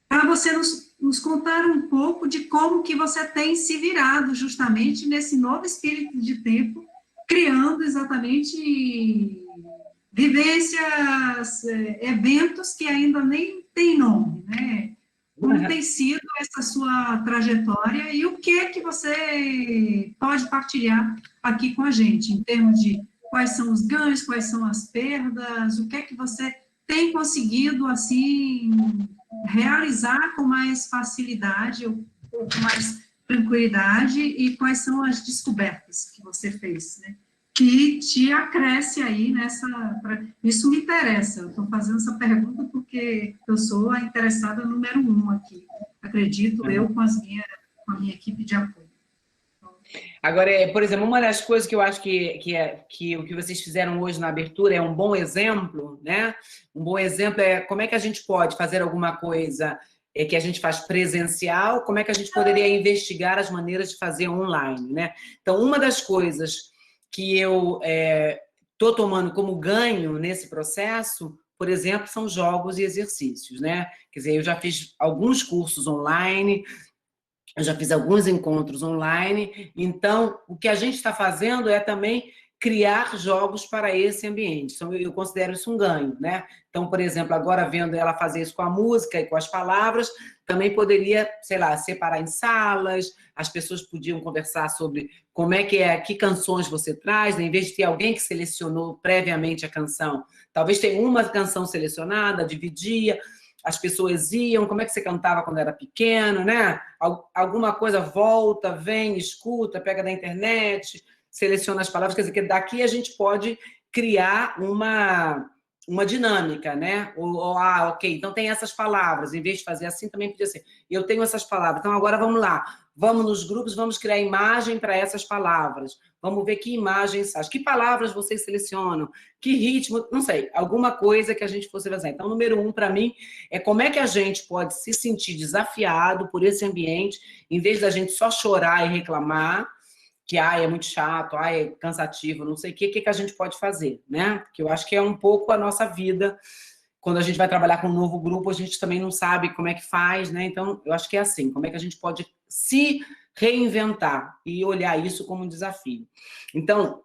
Para você nos contar um pouco de como que você tem se virado justamente nesse novo espírito de tempo, criando exatamente vivências, eventos que ainda nem têm nome, né? Como tem sido essa sua trajetória e o que é que você pode partilhar aqui com a gente, em termos de quais são os ganhos, quais são as perdas, o que é que você tem conseguido, assim, realizar com mais facilidade ou com mais tranquilidade e quais são as descobertas que você fez, né? Que te acresce aí nessa... Isso me interessa, eu estou fazendo essa pergunta porque eu sou a interessada número 1 aqui, acredito eu, com a minha equipe de apoio. Então, Agora, por exemplo, uma das coisas que eu acho que o que vocês fizeram hoje na abertura é um bom exemplo, né? Um bom exemplo é como é que a gente pode fazer alguma coisa que a gente faz presencial, como é que a gente poderia investigar as maneiras de fazer online, né? Então, uma das coisas que eu estou tomando como ganho nesse processo, por exemplo, são jogos e exercícios, né? Quer dizer, eu já fiz alguns cursos online, eu já fiz alguns encontros online, então o que a gente está fazendo é também criar jogos para esse ambiente. Então, eu considero isso um ganho, né? Então, por exemplo, agora vendo ela fazer isso com a música e com as palavras, também poderia, sei lá, separar em salas, as pessoas podiam conversar sobre como que canções você traz, né? Em vez de ter alguém que selecionou previamente a canção, talvez tenha uma canção selecionada, dividia, as pessoas iam, como é que você cantava quando era pequeno, né? Alguma coisa volta, vem, escuta, pega da internet, seleciona as palavras, quer dizer, que daqui a gente pode criar uma dinâmica, né? Ok, então tem essas palavras, em vez de fazer assim, também podia ser, eu tenho essas palavras, então agora vamos lá, vamos nos grupos, vamos criar imagem para essas palavras, vamos ver que imagens, que palavras vocês selecionam, que ritmo, não sei, alguma coisa que a gente fosse fazer. Então, número 1, para mim, é como é que a gente pode se sentir desafiado por esse ambiente, em vez da gente só chorar e reclamar, que é muito chato, é cansativo, não sei o que a gente pode fazer, né? Porque eu acho que é um pouco a nossa vida. Quando a gente vai trabalhar com um novo grupo, a gente também não sabe como é que faz, né? Então, eu acho que é assim, como é que a gente pode se reinventar e olhar isso como um desafio. Então,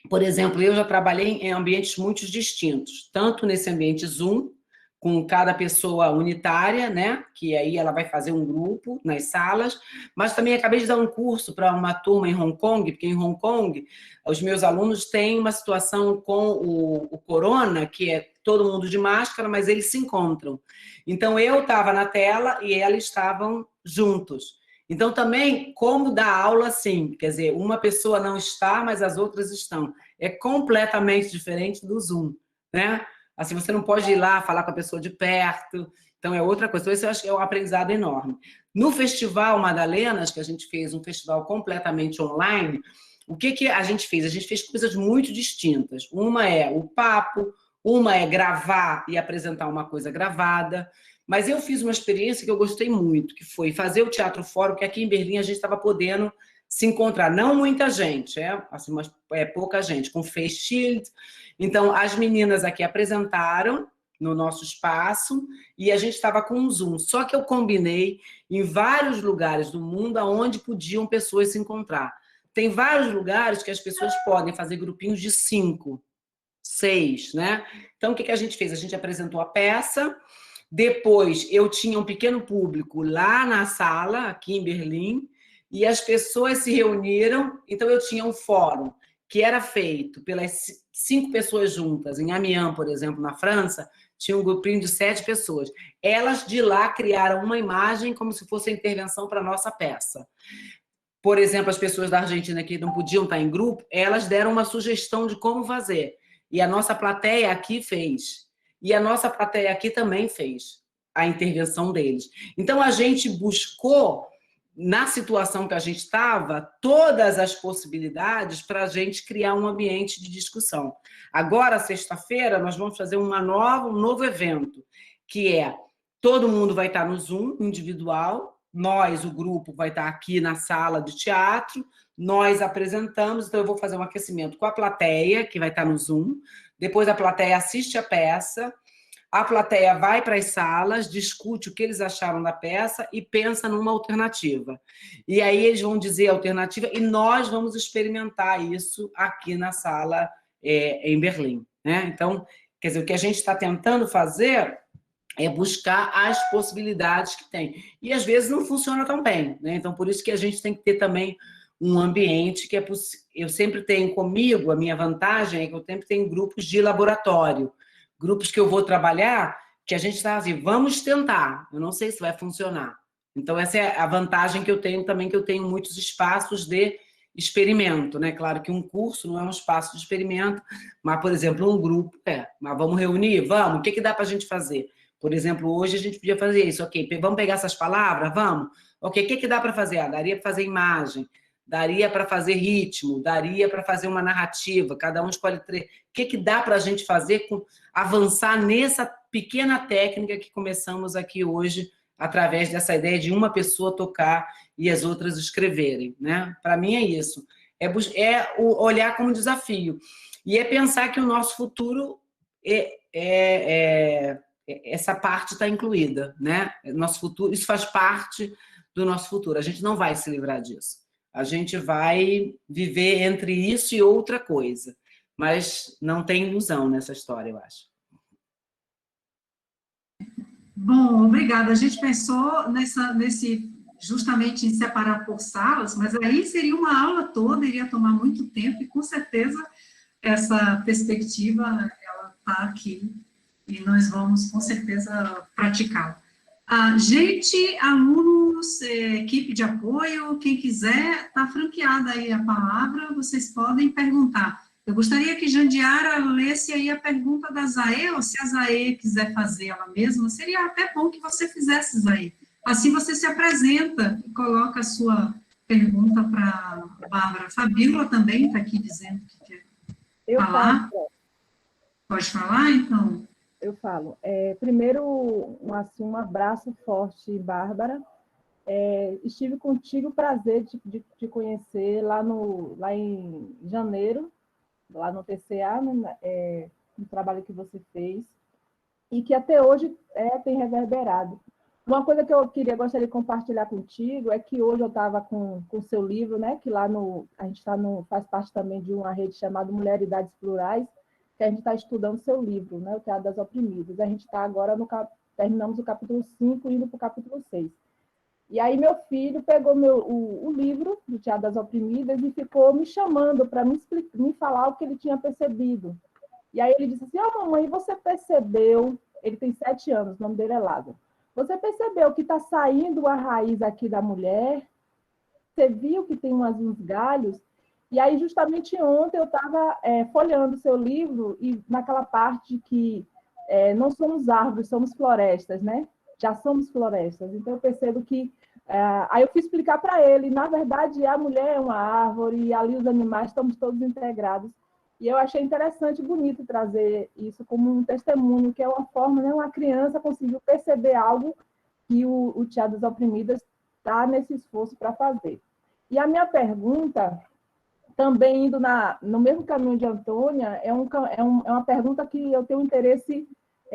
por exemplo, eu já trabalhei em ambientes muito distintos, tanto nesse ambiente Zoom, com cada pessoa unitária, né? Que aí ela vai fazer um grupo nas salas, mas também acabei de dar um curso para uma turma em Hong Kong, porque em Hong Kong os meus alunos têm uma situação com o corona, que é todo mundo de máscara, mas eles se encontram. Então, eu estava na tela e eles estavam juntos. Então, também, como dar aula assim, quer dizer, uma pessoa não está, mas as outras estão. É completamente diferente do Zoom, né? Assim, você não pode ir lá falar com a pessoa de perto, então é outra coisa. Então, esse eu acho que é um aprendizado enorme. No Festival Madalenas, que a gente fez um festival completamente online, o que a gente fez? A gente fez coisas muito distintas. Uma é o papo, uma é gravar e apresentar uma coisa gravada, mas eu fiz uma experiência que eu gostei muito, que foi fazer o Teatro Fórum, que aqui em Berlim a gente estava podendo se encontrar. Não muita gente, assim, mas pouca gente, com face shield. Então, as meninas aqui apresentaram no nosso espaço e a gente estava com um Zoom. Só que eu combinei em vários lugares do mundo onde podiam pessoas se encontrar. Tem vários lugares que as pessoas podem fazer grupinhos de 5, 6, né? Então, o que a gente fez? A gente apresentou a peça, depois eu tinha um pequeno público lá na sala, aqui em Berlim, e as pessoas se reuniram, então eu tinha um fórum que era feito pelas 5 pessoas juntas, em Amiens, por exemplo, na França, tinha um grupinho de 7 pessoas. Elas de lá criaram uma imagem como se fosse a intervenção para a nossa peça. Por exemplo, as pessoas da Argentina que não podiam estar em grupo, elas deram uma sugestão de como fazer. E a nossa plateia aqui fez. E a nossa plateia aqui também fez a intervenção deles. Então, a gente buscou, na situação que a gente estava, todas as possibilidades para a gente criar um ambiente de discussão. Agora, sexta-feira, nós vamos fazer um novo evento, que é todo mundo vai estar no Zoom individual, nós, o grupo, vai estar aqui na sala de teatro, nós apresentamos, então eu vou fazer um aquecimento com a plateia, que vai estar no Zoom, depois a plateia assiste a peça, a plateia vai para as salas, discute o que eles acharam da peça e pensa numa alternativa. E aí eles vão dizer a alternativa e nós vamos experimentar isso aqui na sala em Berlim, né? Então, quer dizer, o que a gente está tentando fazer é buscar as possibilidades que tem. E às vezes não funciona tão bem, né? Então, por isso que a gente tem que ter também um ambiente que é possível. Eu sempre tenho comigo, a minha vantagem é que eu sempre tenho grupos de laboratório, grupos que eu vou trabalhar, que a gente está assim, vamos tentar, eu não sei se vai funcionar. Então, essa é a vantagem que eu tenho também, que eu tenho muitos espaços de experimento, né? Claro que um curso não é um espaço de experimento, mas, por exemplo, um grupo, mas vamos reunir? Vamos, o que dá para a gente fazer? Por exemplo, hoje a gente podia fazer isso, ok, vamos pegar essas palavras? Vamos. Ok, o que dá para fazer? Daria para fazer imagem, daria para fazer ritmo, daria para fazer uma narrativa, cada um escolhe três. O que dá para a gente fazer avançar nessa pequena técnica que começamos aqui hoje, através dessa ideia de uma pessoa tocar e as outras escreverem, né? Para mim é isso. É olhar como desafio. E é pensar que o nosso futuro essa parte está incluída, né? Nosso futuro, isso faz parte do nosso futuro. A gente não vai se livrar disso. A gente vai viver entre isso e outra coisa. Mas não tem ilusão nessa história, eu acho. Bom, obrigada. A gente pensou justamente em separar por salas, mas aí seria uma aula toda, iria tomar muito tempo, e com certeza essa perspectiva, ela está aqui, e nós vamos, com certeza, praticá-la. Gente, alunos, equipe de apoio, quem quiser, está franqueada aí a palavra, vocês podem perguntar. Eu gostaria que Jandiara lesse aí a pergunta da Zaê, ou se a Zaê quiser fazer ela mesma, seria até bom que você fizesse, Zaê. Assim você se apresenta e coloca a sua pergunta para a Bárbara. Fabíola também está aqui dizendo que quer falar. Pode falar, então? Eu falo. Primeiro, um abraço forte, Bárbara. Estive contigo, prazer de te conhecer lá em janeiro, lá no TCA, no trabalho que você fez, e que até hoje tem reverberado. Uma coisa que eu gostaria de compartilhar contigo é que hoje eu estava com o seu livro, né, que lá a gente faz parte também de uma rede chamada Mulheridades Plurais, que a gente está estudando seu livro, né, o Teatro das Oprimidas. A gente está agora, terminamos o capítulo 5, indo para o capítulo 6. E aí meu filho pegou o livro do Teatro das Oprimidas e ficou me chamando para me falar o que ele tinha percebido. E aí ele disse assim, mamãe, você percebeu, ele tem 7 anos, o nome dele é Lázaro, você percebeu que está saindo a raiz aqui da mulher? Você viu que tem uns galhos? E aí, justamente ontem, eu estava folheando o seu livro, e naquela parte que não somos árvores, somos florestas, né? Já somos florestas. Então, eu percebo que... aí eu fui explicar para ele, na verdade, a mulher é uma árvore, e ali os animais estamos todos integrados. E eu achei interessante e bonito trazer isso como um testemunho, que é uma forma, né? Uma criança conseguiu perceber algo que o Teatro das Oprimidas está nesse esforço para fazer. E a minha pergunta, também indo no mesmo caminho de Antônia, é uma pergunta que eu tenho um interesse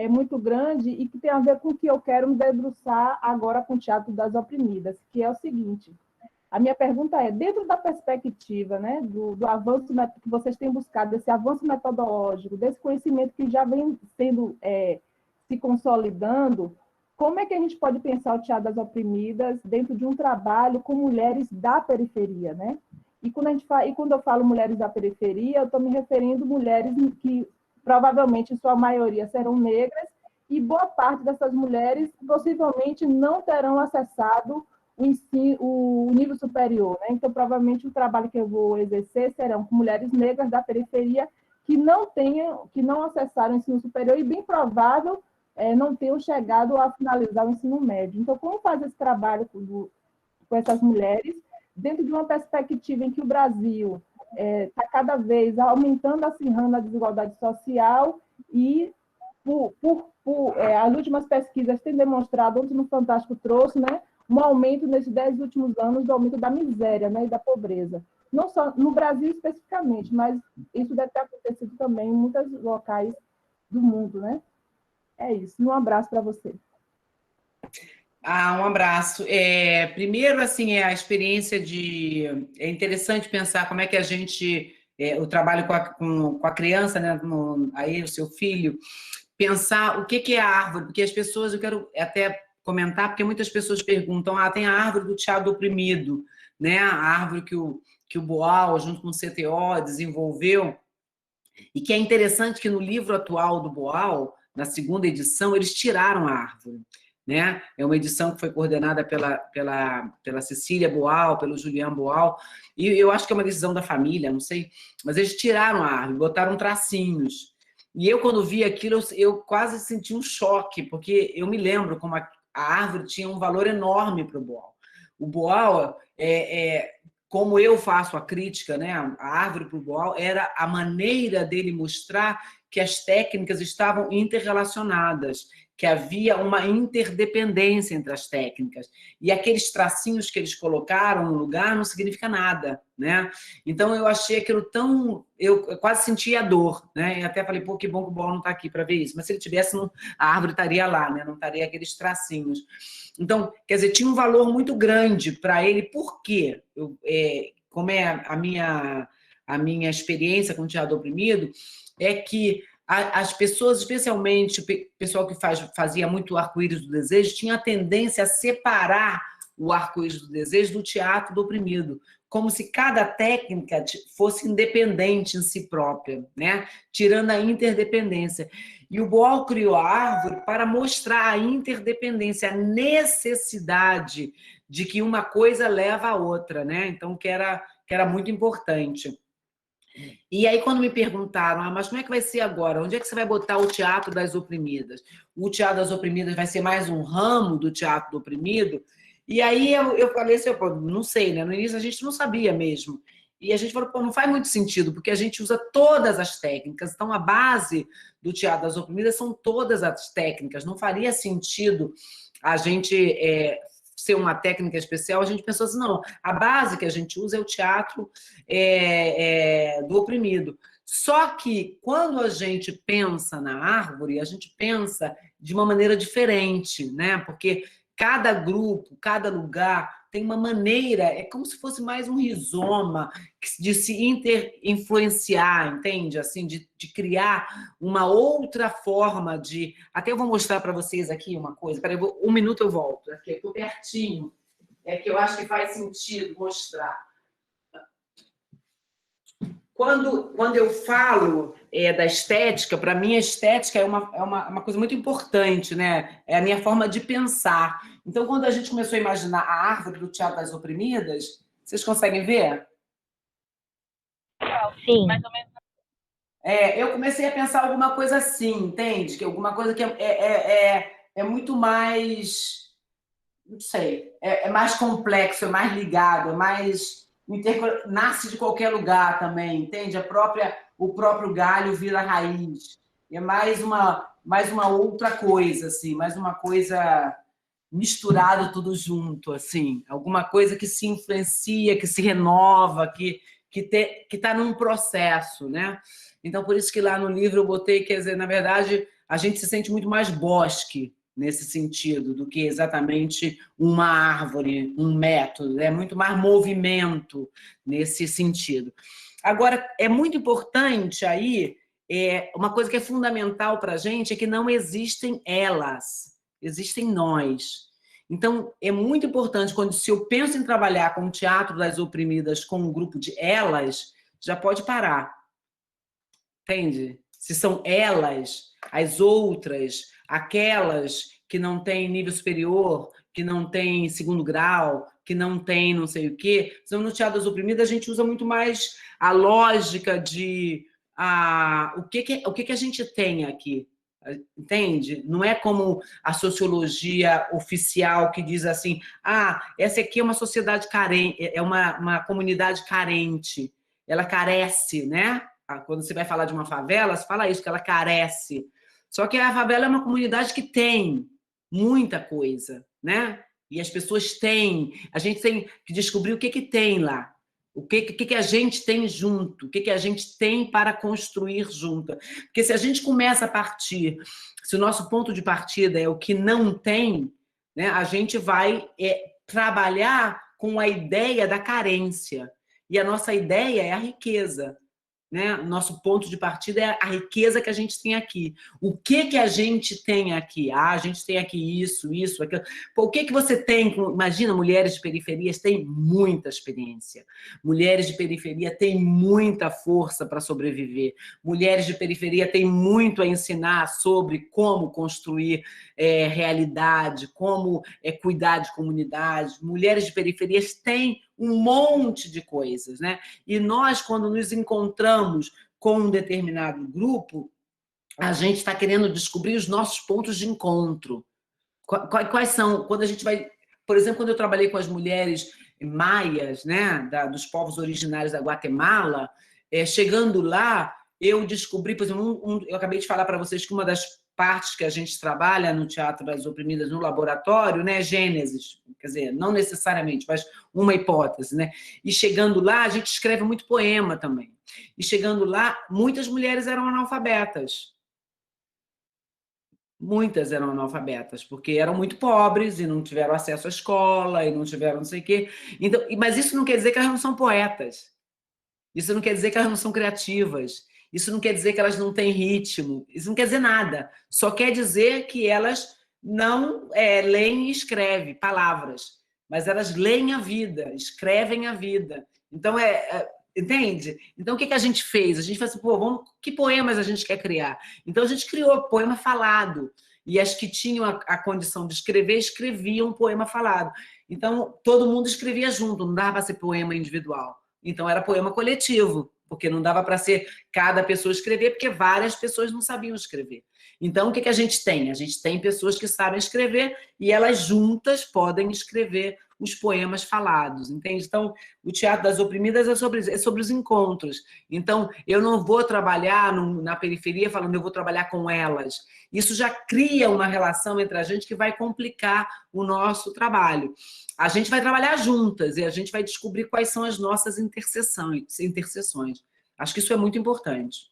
muito grande e que tem a ver com o que eu quero me debruçar agora com o Teatro das Oprimidas, que é o seguinte: a minha pergunta é, dentro da perspectiva, né, do avanço que vocês têm buscado, desse avanço metodológico, desse conhecimento que já vem sendo se consolidando, como é que a gente pode pensar o Teatro das Oprimidas dentro de um trabalho com mulheres da periferia, né? E quando eu falo mulheres da periferia, eu estou me referindo a mulheres que provavelmente, em sua maioria, serão negras, e boa parte dessas mulheres possivelmente não terão acessado o nível superior, né? Então, provavelmente, o trabalho que eu vou exercer serão com mulheres negras da periferia que não acessaram o ensino superior e, bem provável, não tenham chegado a finalizar o ensino médio. Então, como fazer esse trabalho com essas mulheres dentro de uma perspectiva em que o Brasil está cada vez aumentando, acirrando a desigualdade social e, as últimas pesquisas têm demonstrado, ontem no Fantástico trouxe, né, um aumento nesses 10 últimos anos do aumento da miséria, né, e da pobreza. Não só no Brasil especificamente, mas isso deve ter acontecido também em muitos locais do mundo, né? É isso. Um abraço para você. Um abraço. Primeiro, assim, a experiência é interessante pensar como é que a gente, o trabalho com a criança, né, aí o seu filho, pensar o que é a árvore, porque as pessoas, eu quero até comentar, porque muitas pessoas perguntam, tem a árvore do teatro do oprimido, né, a árvore que o Boal, junto com o CTO, desenvolveu, e que é interessante que no livro atual do Boal, na 2ª edição, eles tiraram a árvore, né? É uma edição que foi coordenada pela Cecília Boal, pelo Julian Boal, e eu acho que é uma decisão da família, não sei, mas eles tiraram a árvore, botaram tracinhos. E eu, quando vi aquilo, eu quase senti um choque, porque eu me lembro como a árvore tinha um valor enorme para o Boal. O Boal como eu faço a crítica, né, a árvore para o Boal, era a maneira dele mostrar que as técnicas estavam interrelacionadas, que havia uma interdependência entre as técnicas. E aqueles tracinhos que eles colocaram no lugar não significa nada, né? Então, eu achei aquilo tão... Eu quase sentia a dor, né? E até falei, pô, que bom que o Boal não está aqui para ver isso. Mas se ele tivesse, a árvore estaria lá, né? Não estaria aqueles tracinhos. Então, quer dizer, tinha um valor muito grande para ele. Por quê? Como é a minha experiência com o teatro oprimido, é que as pessoas, especialmente o pessoal que fazia muito o arco-íris do desejo, tinha a tendência a separar o arco-íris do desejo do teatro do oprimido, como se cada técnica fosse independente em si própria, né? Tirando a interdependência. E o Boal criou a árvore para mostrar a interdependência, a necessidade de que uma coisa leva a outra, né? Então, que era muito importante. E aí, quando me perguntaram, mas como é que vai ser agora? Onde é que você vai botar o teatro das oprimidas? O teatro das oprimidas vai ser mais um ramo do teatro do oprimido? E aí eu falei assim, não sei, né? No início a gente não sabia mesmo. E a gente falou, não faz muito sentido, porque a gente usa todas as técnicas. Então, a base do teatro das oprimidas são todas as técnicas. Não faria sentido a gente... ser uma técnica especial, a gente pensou assim, não, a base que a gente usa é o teatro do oprimido. Só que, quando a gente pensa na árvore, a gente pensa de uma maneira diferente, né? Porque cada grupo, cada lugar tem uma maneira, é como se fosse mais um rizoma de se influenciar, entende? Assim, de criar uma outra forma de... Até eu vou mostrar para vocês aqui uma coisa. Peraí, um minuto eu volto. Aqui, eu estou pertinho. É que eu acho que faz sentido mostrar. Quando eu falo da estética, para mim a estética é uma coisa muito importante, né? É a minha forma de pensar. Então, quando a gente começou a imaginar a árvore do Teatro das Oprimidas, vocês conseguem ver? Sim. Mais ou menos. Eu comecei a pensar alguma coisa assim, entende? Que alguma coisa que é muito mais... Não sei. É mais complexo, é mais ligado, é mais... nasce de qualquer lugar também, entende? O próprio galho vira raiz. É mais uma outra coisa, assim, mais uma coisa misturado tudo junto, assim. Alguma coisa que se influencia, que se renova, que está num processo, né? Então, por isso que lá no livro eu botei, quer dizer, na verdade, a gente se sente muito mais bosque, nesse sentido, do que exatamente uma árvore, um método. É muito mais movimento nesse sentido. Agora, é muito importante aí, uma coisa que é fundamental para a gente é que não existem elas, existem nós. Então, é muito importante, se eu penso em trabalhar com o teatro das oprimidas com um grupo de elas, já pode parar. Entende? Se são elas, as outras, aquelas que não têm nível superior, que não têm segundo grau, que não têm não sei o quê. Então, no teatro das oprimidas, a gente usa muito mais a lógica de o que a gente tem aqui. Entende? Não é como a sociologia oficial que diz assim, essa aqui é uma sociedade carente, é uma comunidade carente, ela carece, né? Quando você vai falar de uma favela, você fala isso, que ela carece. Só que a favela é uma comunidade que tem muita coisa, né? E as pessoas têm, a gente tem que descobrir o que tem lá. O que a gente tem junto, o que a gente tem para construir junto. Porque se a gente começa a partir, se o nosso ponto de partida é o que não tem, né, a gente vai trabalhar com a ideia da carência. E a nossa ideia é a riqueza. Né? Nosso ponto de partida é a riqueza que a gente tem aqui. O que a gente tem aqui? A gente tem aqui isso, aquilo. Pô, o que você tem? Imagina, mulheres de periferias têm muita experiência. Mulheres de periferia têm muita força para sobreviver. Mulheres de periferia têm muito a ensinar sobre como construir realidade, como cuidar de comunidade. Mulheres de periferias têm um monte de coisas, né? E nós, quando nos encontramos com um determinado grupo, a gente está querendo descobrir os nossos pontos de encontro. Quais são? Quando a gente vai... Por exemplo, quando eu trabalhei com as mulheres maias, né, dos povos originários da Guatemala, chegando lá, eu descobri, por exemplo, eu acabei de falar para vocês que uma das partes que a gente trabalha no Teatro das Oprimidas, no laboratório, né, Gênesis, quer dizer, não necessariamente, mas uma hipótese, né? E chegando lá, a gente escreve muito poema também. E chegando lá, muitas mulheres eram analfabetas. Muitas eram analfabetas, porque eram muito pobres e não tiveram acesso à escola e não tiveram não sei o quê. Então, mas isso não quer dizer que elas não são poetas. Isso não quer dizer que elas não são criativas. Isso não quer dizer que elas não têm ritmo. Isso não quer dizer nada. Só quer dizer que elas não leem e escrevem palavras, mas elas leem a vida, escrevem a vida. Então, entende? Então, o que a gente fez? A gente falou assim, pô, que poemas a gente quer criar? Então, a gente criou poema falado. E as que tinham a condição de escrever, escreviam um poema falado. Então, todo mundo escrevia junto, não dava para ser poema individual. Então, era poema coletivo, porque não dava para ser cada pessoa escrever, porque várias pessoas não sabiam escrever. Então, o que a gente tem? A gente tem pessoas que sabem escrever e elas juntas podem escrever os poemas falados, entende? Então, o Teatro das Oprimidas é sobre os encontros. Então, eu não vou trabalhar na periferia falando eu vou trabalhar com elas. Isso já cria uma relação entre a gente que vai complicar o nosso trabalho. A gente vai trabalhar juntas e a gente vai descobrir quais são as nossas interseções. Acho que isso é muito importante.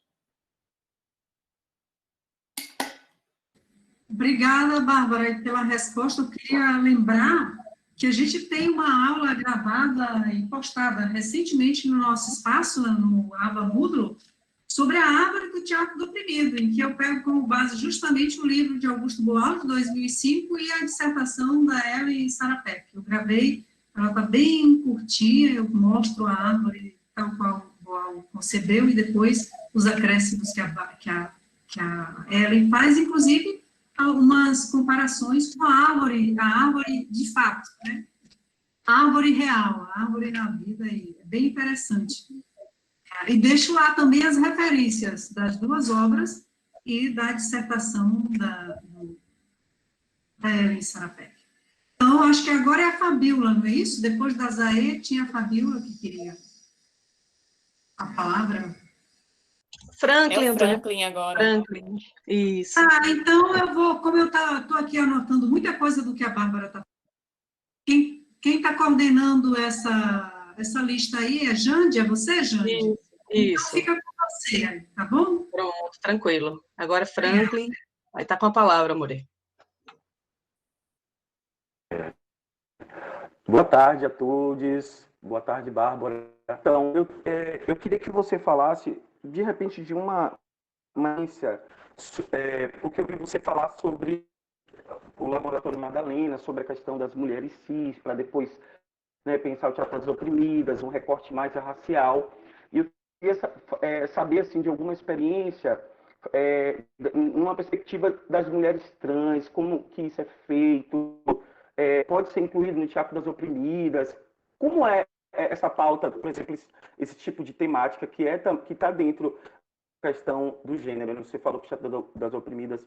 Obrigada, Bárbara, pela resposta. Eu queria lembrar que a gente tem uma aula gravada e postada recentemente no nosso espaço, no Aba Moodle, sobre a árvore do Teatro do Oprimido, em que eu pego como base justamente o livro de Augusto Boal, de 2005, e a dissertação da Ellen Sarapek. Eu gravei, ela está bem curtinha, eu mostro a árvore tal qual o Boal concebeu, e depois os acréscimos que a Ellen faz, inclusive algumas comparações com a árvore de fato, né? A árvore real, a árvore na vida, é bem interessante. E deixo lá também as referências das duas obras e da dissertação da Ellen Sarapek. Então, acho que agora é a Fabíola, não é isso? Depois da Zaê, tinha a Fabíola que queria a palavra. Franklin, é o Franklin agora. Franklin, isso. Então eu vou, como eu estou aqui anotando muita coisa do que a Bárbara está falando, quem está coordenando essa lista aí é Jande? É você, Jande? Isso. Então fica com você aí, tá bom? Pronto, tranquilo. Agora Franklin vai estar com a palavra, More. Boa tarde a todos. Boa tarde, Bárbara. Então, eu queria que você falasse, de repente, de uma porque eu vi você falar sobre o Laboratório Madalena, sobre a questão das mulheres cis, para depois, né, pensar o Teatro das Oprimidas, um recorte mais racial. E eu queria saber, assim, de alguma experiência, numa perspectiva das mulheres trans, como que isso é feito, pode ser incluído no Teatro das Oprimidas, como é essa pauta, por exemplo, esse tipo de temática que está dentro da questão do gênero. Você falou que o Teatro das Oprimidas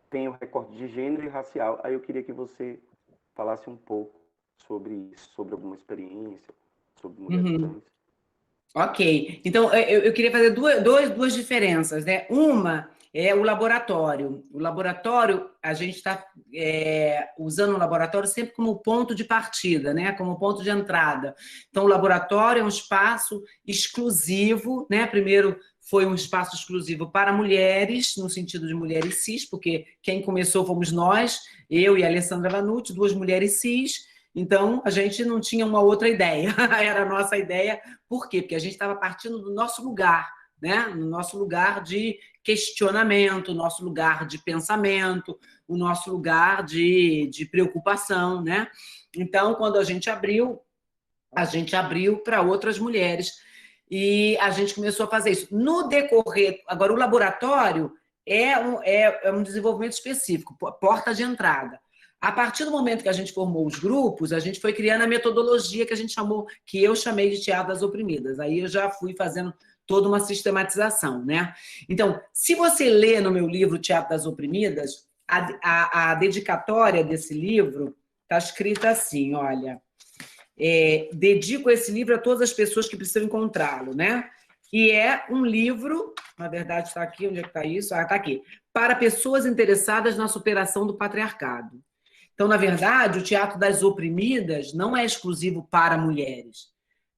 tem o recorte de gênero e racial, aí eu queria que você falasse um pouco sobre isso, sobre alguma experiência, sobre mulheres trans. Ok, então eu queria fazer duas diferenças, né? Uma é o laboratório. O laboratório, a gente está usando o laboratório sempre como ponto de partida, né? Como ponto de entrada. Então, o laboratório é um espaço exclusivo, né? Primeiro foi um espaço exclusivo para mulheres, no sentido de mulheres cis, porque quem começou fomos nós, eu e a Alessandra Vanucci, duas mulheres cis. Então, a gente não tinha uma outra ideia, era a nossa ideia. Por quê? Porque a gente estava partindo do nosso lugar, né? No nosso lugar de questionamento, o nosso lugar de pensamento, o nosso lugar de preocupação, né? Então, quando a gente abriu para outras mulheres e a gente começou a fazer isso. No decorrer, agora o laboratório é um desenvolvimento específico, porta de entrada. A partir do momento que a gente formou os grupos, a gente foi criando a metodologia que eu chamei de Teatro das Oprimidas. Aí eu já fui fazendo toda uma sistematização, né? Então, se você lê no meu livro Teatro das Oprimidas, a dedicatória desse livro está escrita assim, olha, dedico esse livro a todas as pessoas que precisam encontrá-lo, né? Que é um livro, na verdade está aqui, onde é que está isso? Ah, está aqui. Para pessoas interessadas na superação do patriarcado. Então, na verdade, o Teatro das Oprimidas não é exclusivo para mulheres,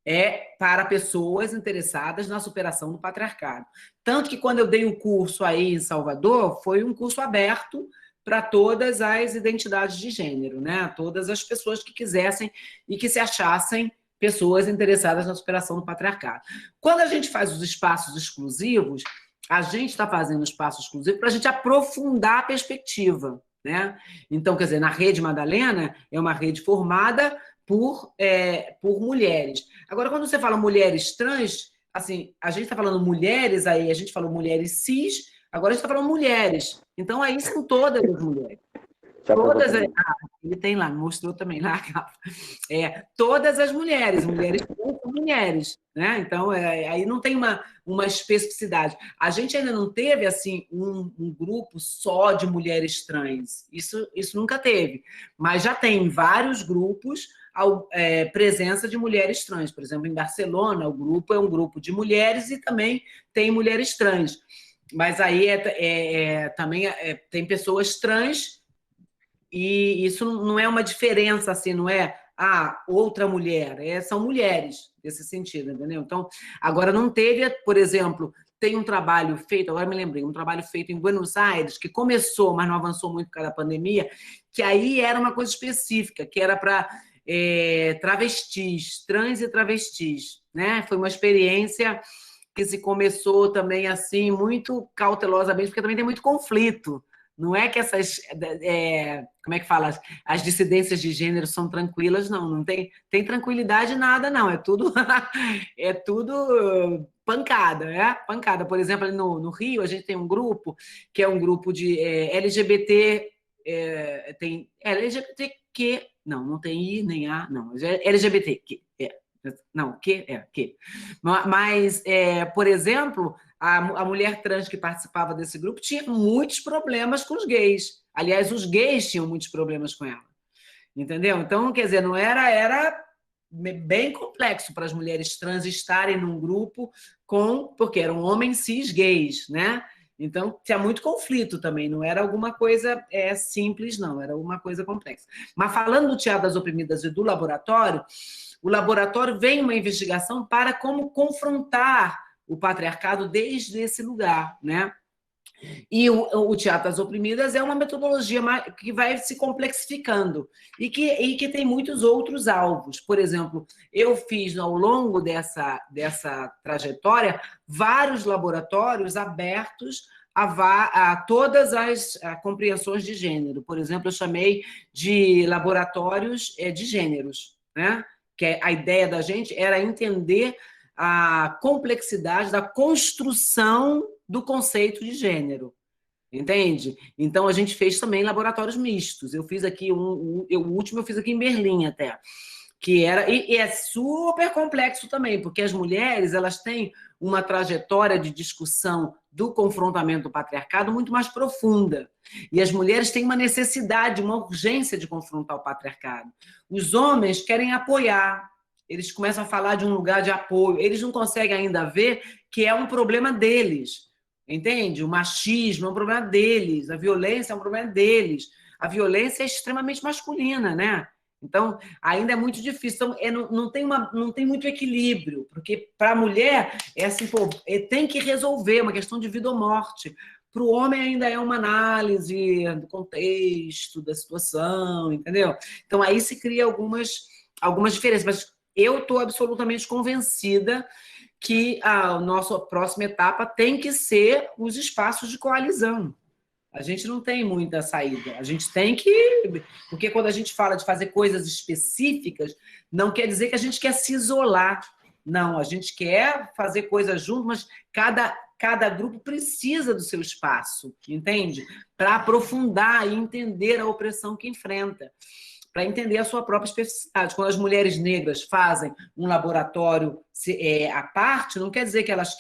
é para pessoas interessadas na superação do patriarcado. Tanto que quando eu dei o curso aí em Salvador, foi um curso aberto para todas as identidades de gênero, né? Todas as pessoas que quisessem e que se achassem pessoas interessadas na superação do patriarcado. Quando a gente faz os espaços exclusivos, a gente está fazendo espaço exclusivo para a gente aprofundar a perspectiva, né? Então, quer dizer, na Rede Madalena é uma rede formada por mulheres. Agora, quando você fala mulheres trans, assim, a gente está falando mulheres, aí a gente falou mulheres cis, agora a gente está falando mulheres. Então, aí são todas as mulheres. Todas as... ele tem lá, mostrou também lá. Todas as mulheres são mulheres, né? Então, aí não tem uma especificidade. A gente ainda não teve, assim, um grupo só de mulheres trans. Isso nunca teve. Mas já tem vários grupos presença de mulheres trans. Por exemplo, em Barcelona, o grupo é um grupo de mulheres e também tem mulheres trans. Mas aí também tem pessoas trans. E isso não é uma diferença, assim, não é outra mulher, são mulheres, nesse sentido, entendeu? Então, agora não teve, por exemplo, tem um trabalho feito, agora me lembrei, um trabalho feito em Buenos Aires, que começou, mas não avançou muito por causa da pandemia, que aí era uma coisa específica, que era para travestis, trans e travestis, né? Foi uma experiência que se começou também, assim, muito cautelosamente, porque também tem muito conflito. Não é que essas, como é que fala, as dissidências de gênero são tranquilas, não tem tranquilidade nada, não, é tudo pancada, né? Pancada. Por exemplo, ali no Rio, a gente tem um grupo, que é um grupo de LGBT, tem LGBTQ, não tem I nem A, não, LGBTQ, não, que. Mas, por exemplo, a mulher trans que participava desse grupo tinha muitos problemas com os gays. Aliás, os gays tinham muitos problemas com ela. Entendeu? Então, quer dizer, não era bem complexo para as mulheres trans estarem num grupo porque eram homens cis gays, né? Então, tinha muito conflito também, não era alguma coisa simples, não, era uma coisa complexa. Mas falando do Teatro das Oprimidas e do laboratório, o laboratório vem uma investigação para como confrontar o patriarcado desde esse lugar, né? E o Teatro das Oprimidas é uma metodologia que vai se complexificando e que tem muitos outros alvos. Por exemplo, eu fiz, ao longo dessa trajetória, vários laboratórios abertos a todas as compreensões de gênero. Por exemplo, eu chamei de laboratórios de gêneros, né? Que a ideia da gente era entender a complexidade da construção do conceito de gênero, entende? Então, a gente fez também laboratórios mistos. Eu fiz aqui, o último eu fiz aqui em Berlim até, que era... E é super complexo também, porque as mulheres, elas têm uma trajetória de discussão do confrontamento do patriarcado muito mais profunda. E as mulheres têm uma necessidade, uma urgência de confrontar o patriarcado. Os homens querem apoiar, eles começam a falar de um lugar de apoio, eles não conseguem ainda ver que é um problema deles, entende? O machismo é um problema deles, a violência é um problema deles. A violência é extremamente masculina, né? Então, ainda é muito difícil. Então, não tem muito equilíbrio, porque para a mulher é assim, tem que resolver, uma questão de vida ou morte. Para o homem ainda é uma análise do contexto, da situação, entendeu? Então, aí se cria algumas diferenças, mas eu estou absolutamente convencida que a nossa próxima etapa tem que ser os espaços de coalizão. A gente não tem muita saída. A gente tem que... Porque quando a gente fala de fazer coisas específicas, não quer dizer que a gente quer se isolar. Não, a gente quer fazer coisas juntos, mas cada grupo precisa do seu espaço, entende? Para aprofundar e entender a opressão que enfrenta, para entender a sua própria especificidade. Quando as mulheres negras fazem um laboratório à parte, não quer dizer que elas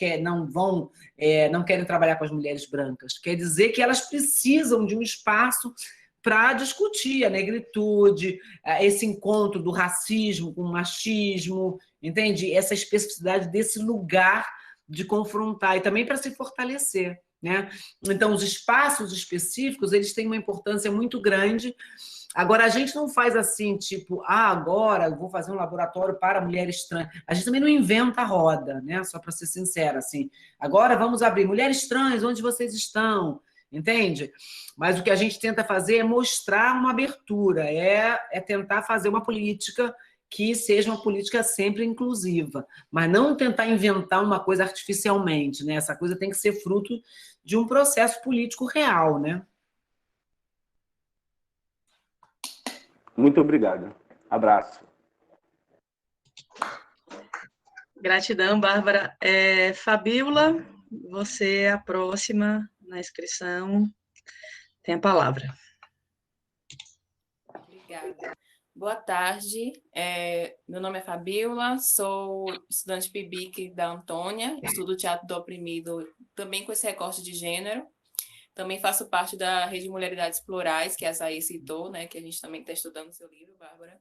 não querem trabalhar com as mulheres brancas, quer dizer que elas precisam de um espaço para discutir a negritude, esse encontro do racismo com o machismo, entende? Essa especificidade desse lugar de confrontar e também para se fortalecer, né? Então, os espaços específicos, eles têm uma importância muito grande. Agora, a gente não faz assim, tipo, agora eu vou fazer um laboratório para mulheres trans. A gente também não inventa a roda, né? Só para ser sincera, assim. Agora vamos abrir mulheres trans, onde vocês estão? Entende? Mas o que a gente tenta fazer é mostrar uma abertura, é tentar fazer uma política que seja uma política sempre inclusiva, mas não tentar inventar uma coisa artificialmente, né? Essa coisa tem que ser fruto de um processo político real, né? Muito obrigado. Abraço. Gratidão, Bárbara. Fabíola, você é a próxima na inscrição. Tem a palavra. Obrigada. Boa tarde. Meu nome é Fabíola, sou estudante PIBIC da Antônia, estudo teatro do oprimido, também com esse recorte de gênero. Também faço parte da Rede Mulheridades Plurais, que a Zaí citou, né, que a gente também está estudando no seu livro, Bárbara.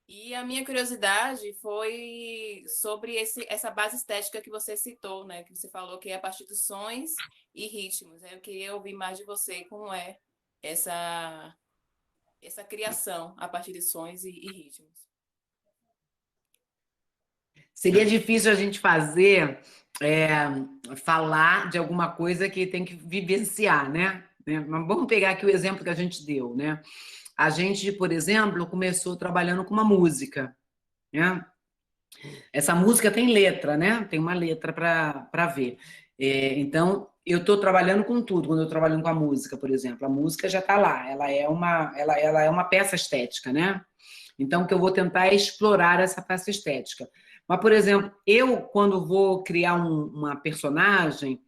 E a minha curiosidade foi sobre essa base estética que você citou, né, que você falou que é a partir dos sons e ritmos. Eu queria ouvir mais de você como é essa criação a partir de sons e ritmos. Seria difícil a gente fazer, falar de alguma coisa que tem que vivenciar, né? Mas vamos pegar aqui o exemplo que a gente deu, né? A gente, por exemplo, começou trabalhando com uma música, né? Essa música tem letra, né? Tem uma letra para ver. Então, eu estou trabalhando com tudo quando eu trabalho com a música, por exemplo. A música já está lá, ela é uma peça estética, né? Então, o que eu vou tentar é explorar essa peça estética. Mas, por exemplo, eu, quando vou criar uma personagem,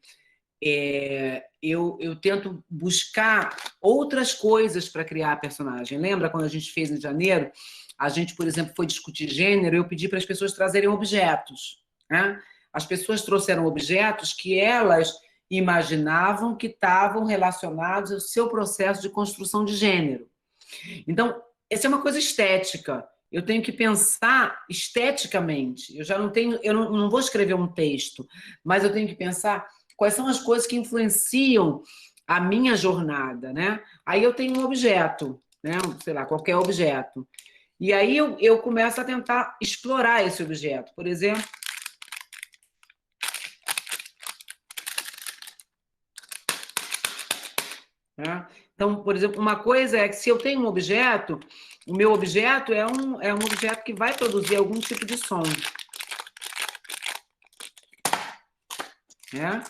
eu tento buscar outras coisas para criar a personagem. Lembra quando a gente fez em janeiro? A gente, por exemplo, foi discutir gênero, eu pedi para as pessoas trazerem objetos, né? As pessoas trouxeram objetos que elas imaginavam que estavam relacionados ao seu processo de construção de gênero. Então, essa é uma coisa estética. Eu tenho que pensar esteticamente. Eu não vou escrever um texto, mas eu tenho que pensar quais são as coisas que influenciam a minha jornada, né? Aí eu tenho um objeto, né? Sei lá, qualquer objeto. E aí eu começo a tentar explorar esse objeto. Por exemplo, né? Então, por exemplo, uma coisa é que se eu tenho um objeto, o meu objeto é um objeto que vai produzir algum tipo de som. Né?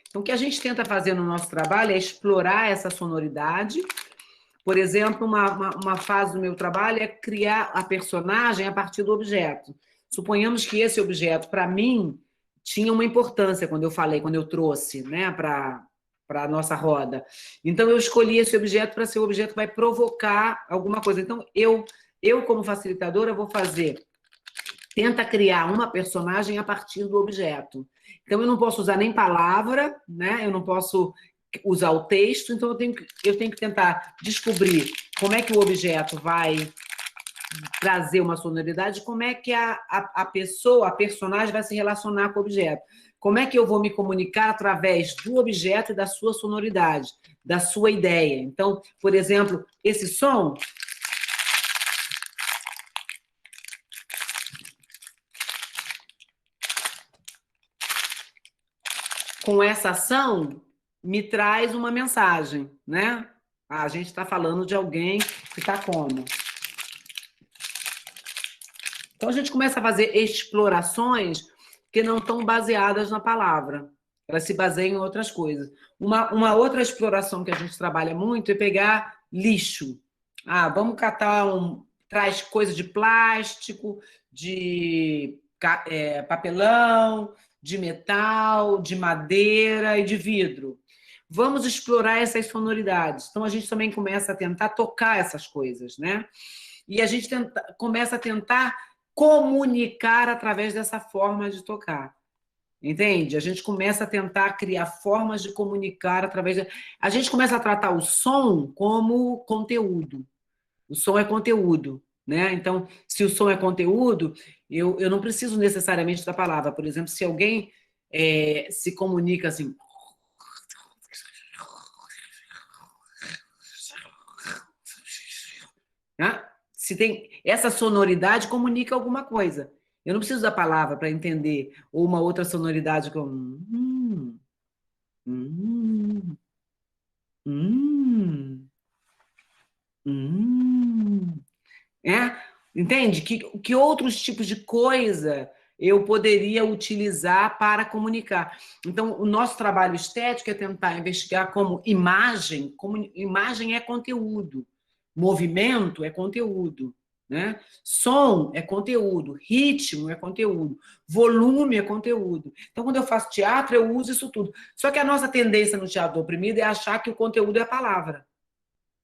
Então, o que a gente tenta fazer no nosso trabalho é explorar essa sonoridade. Por exemplo, uma fase do meu trabalho é criar a personagem a partir do objeto. Suponhamos que esse objeto, para mim, tinha uma importância quando eu trouxe, né, para a nossa roda. Então, eu escolhi esse objeto para ser o objeto que vai provocar alguma coisa. Então, eu como facilitadora, vou tenta criar uma personagem a partir do objeto. Então, eu não posso usar nem palavra, né? Eu não posso usar o texto, então eu tenho que tentar descobrir como é que o objeto vai trazer uma sonoridade, como é que a pessoa, a personagem vai se relacionar com o objeto. Como é que eu vou me comunicar através do objeto e da sua sonoridade, da sua ideia. Então, por exemplo, esse som... com essa ação, me traz uma mensagem, né? A gente está falando de alguém que está como? Então, a gente começa a fazer explorações que não estão baseadas na palavra. Elas se baseiam em outras coisas. Uma outra exploração que a gente trabalha muito é pegar lixo. Vamos catar traz coisa de plástico, de papelão, de metal, de madeira e de vidro. Vamos explorar essas sonoridades. Então, a gente também começa a tentar tocar essas coisas, né? E a gente começa a tentar comunicar através dessa forma de tocar. entende? A gente começa a tentar criar formas de comunicar através de... A gente começa a tratar o som como conteúdo. O som é conteúdo, né? Então, se o som é conteúdo, eu não preciso necessariamente da palavra. Por exemplo, se alguém se comunica assim... Né? Se tem essa sonoridade, comunica alguma coisa. Eu não preciso da palavra para entender. Ou uma outra sonoridade como... hum, hum. É? Entende? Que outros tipos de coisa eu poderia utilizar para comunicar? Então, o nosso trabalho estético é tentar investigar como imagem é conteúdo, movimento é conteúdo, né? Som é conteúdo, ritmo é conteúdo, volume é conteúdo. Então, quando eu faço teatro, eu uso isso tudo. Só que a nossa tendência no teatro do oprimido é achar que o conteúdo é a palavra.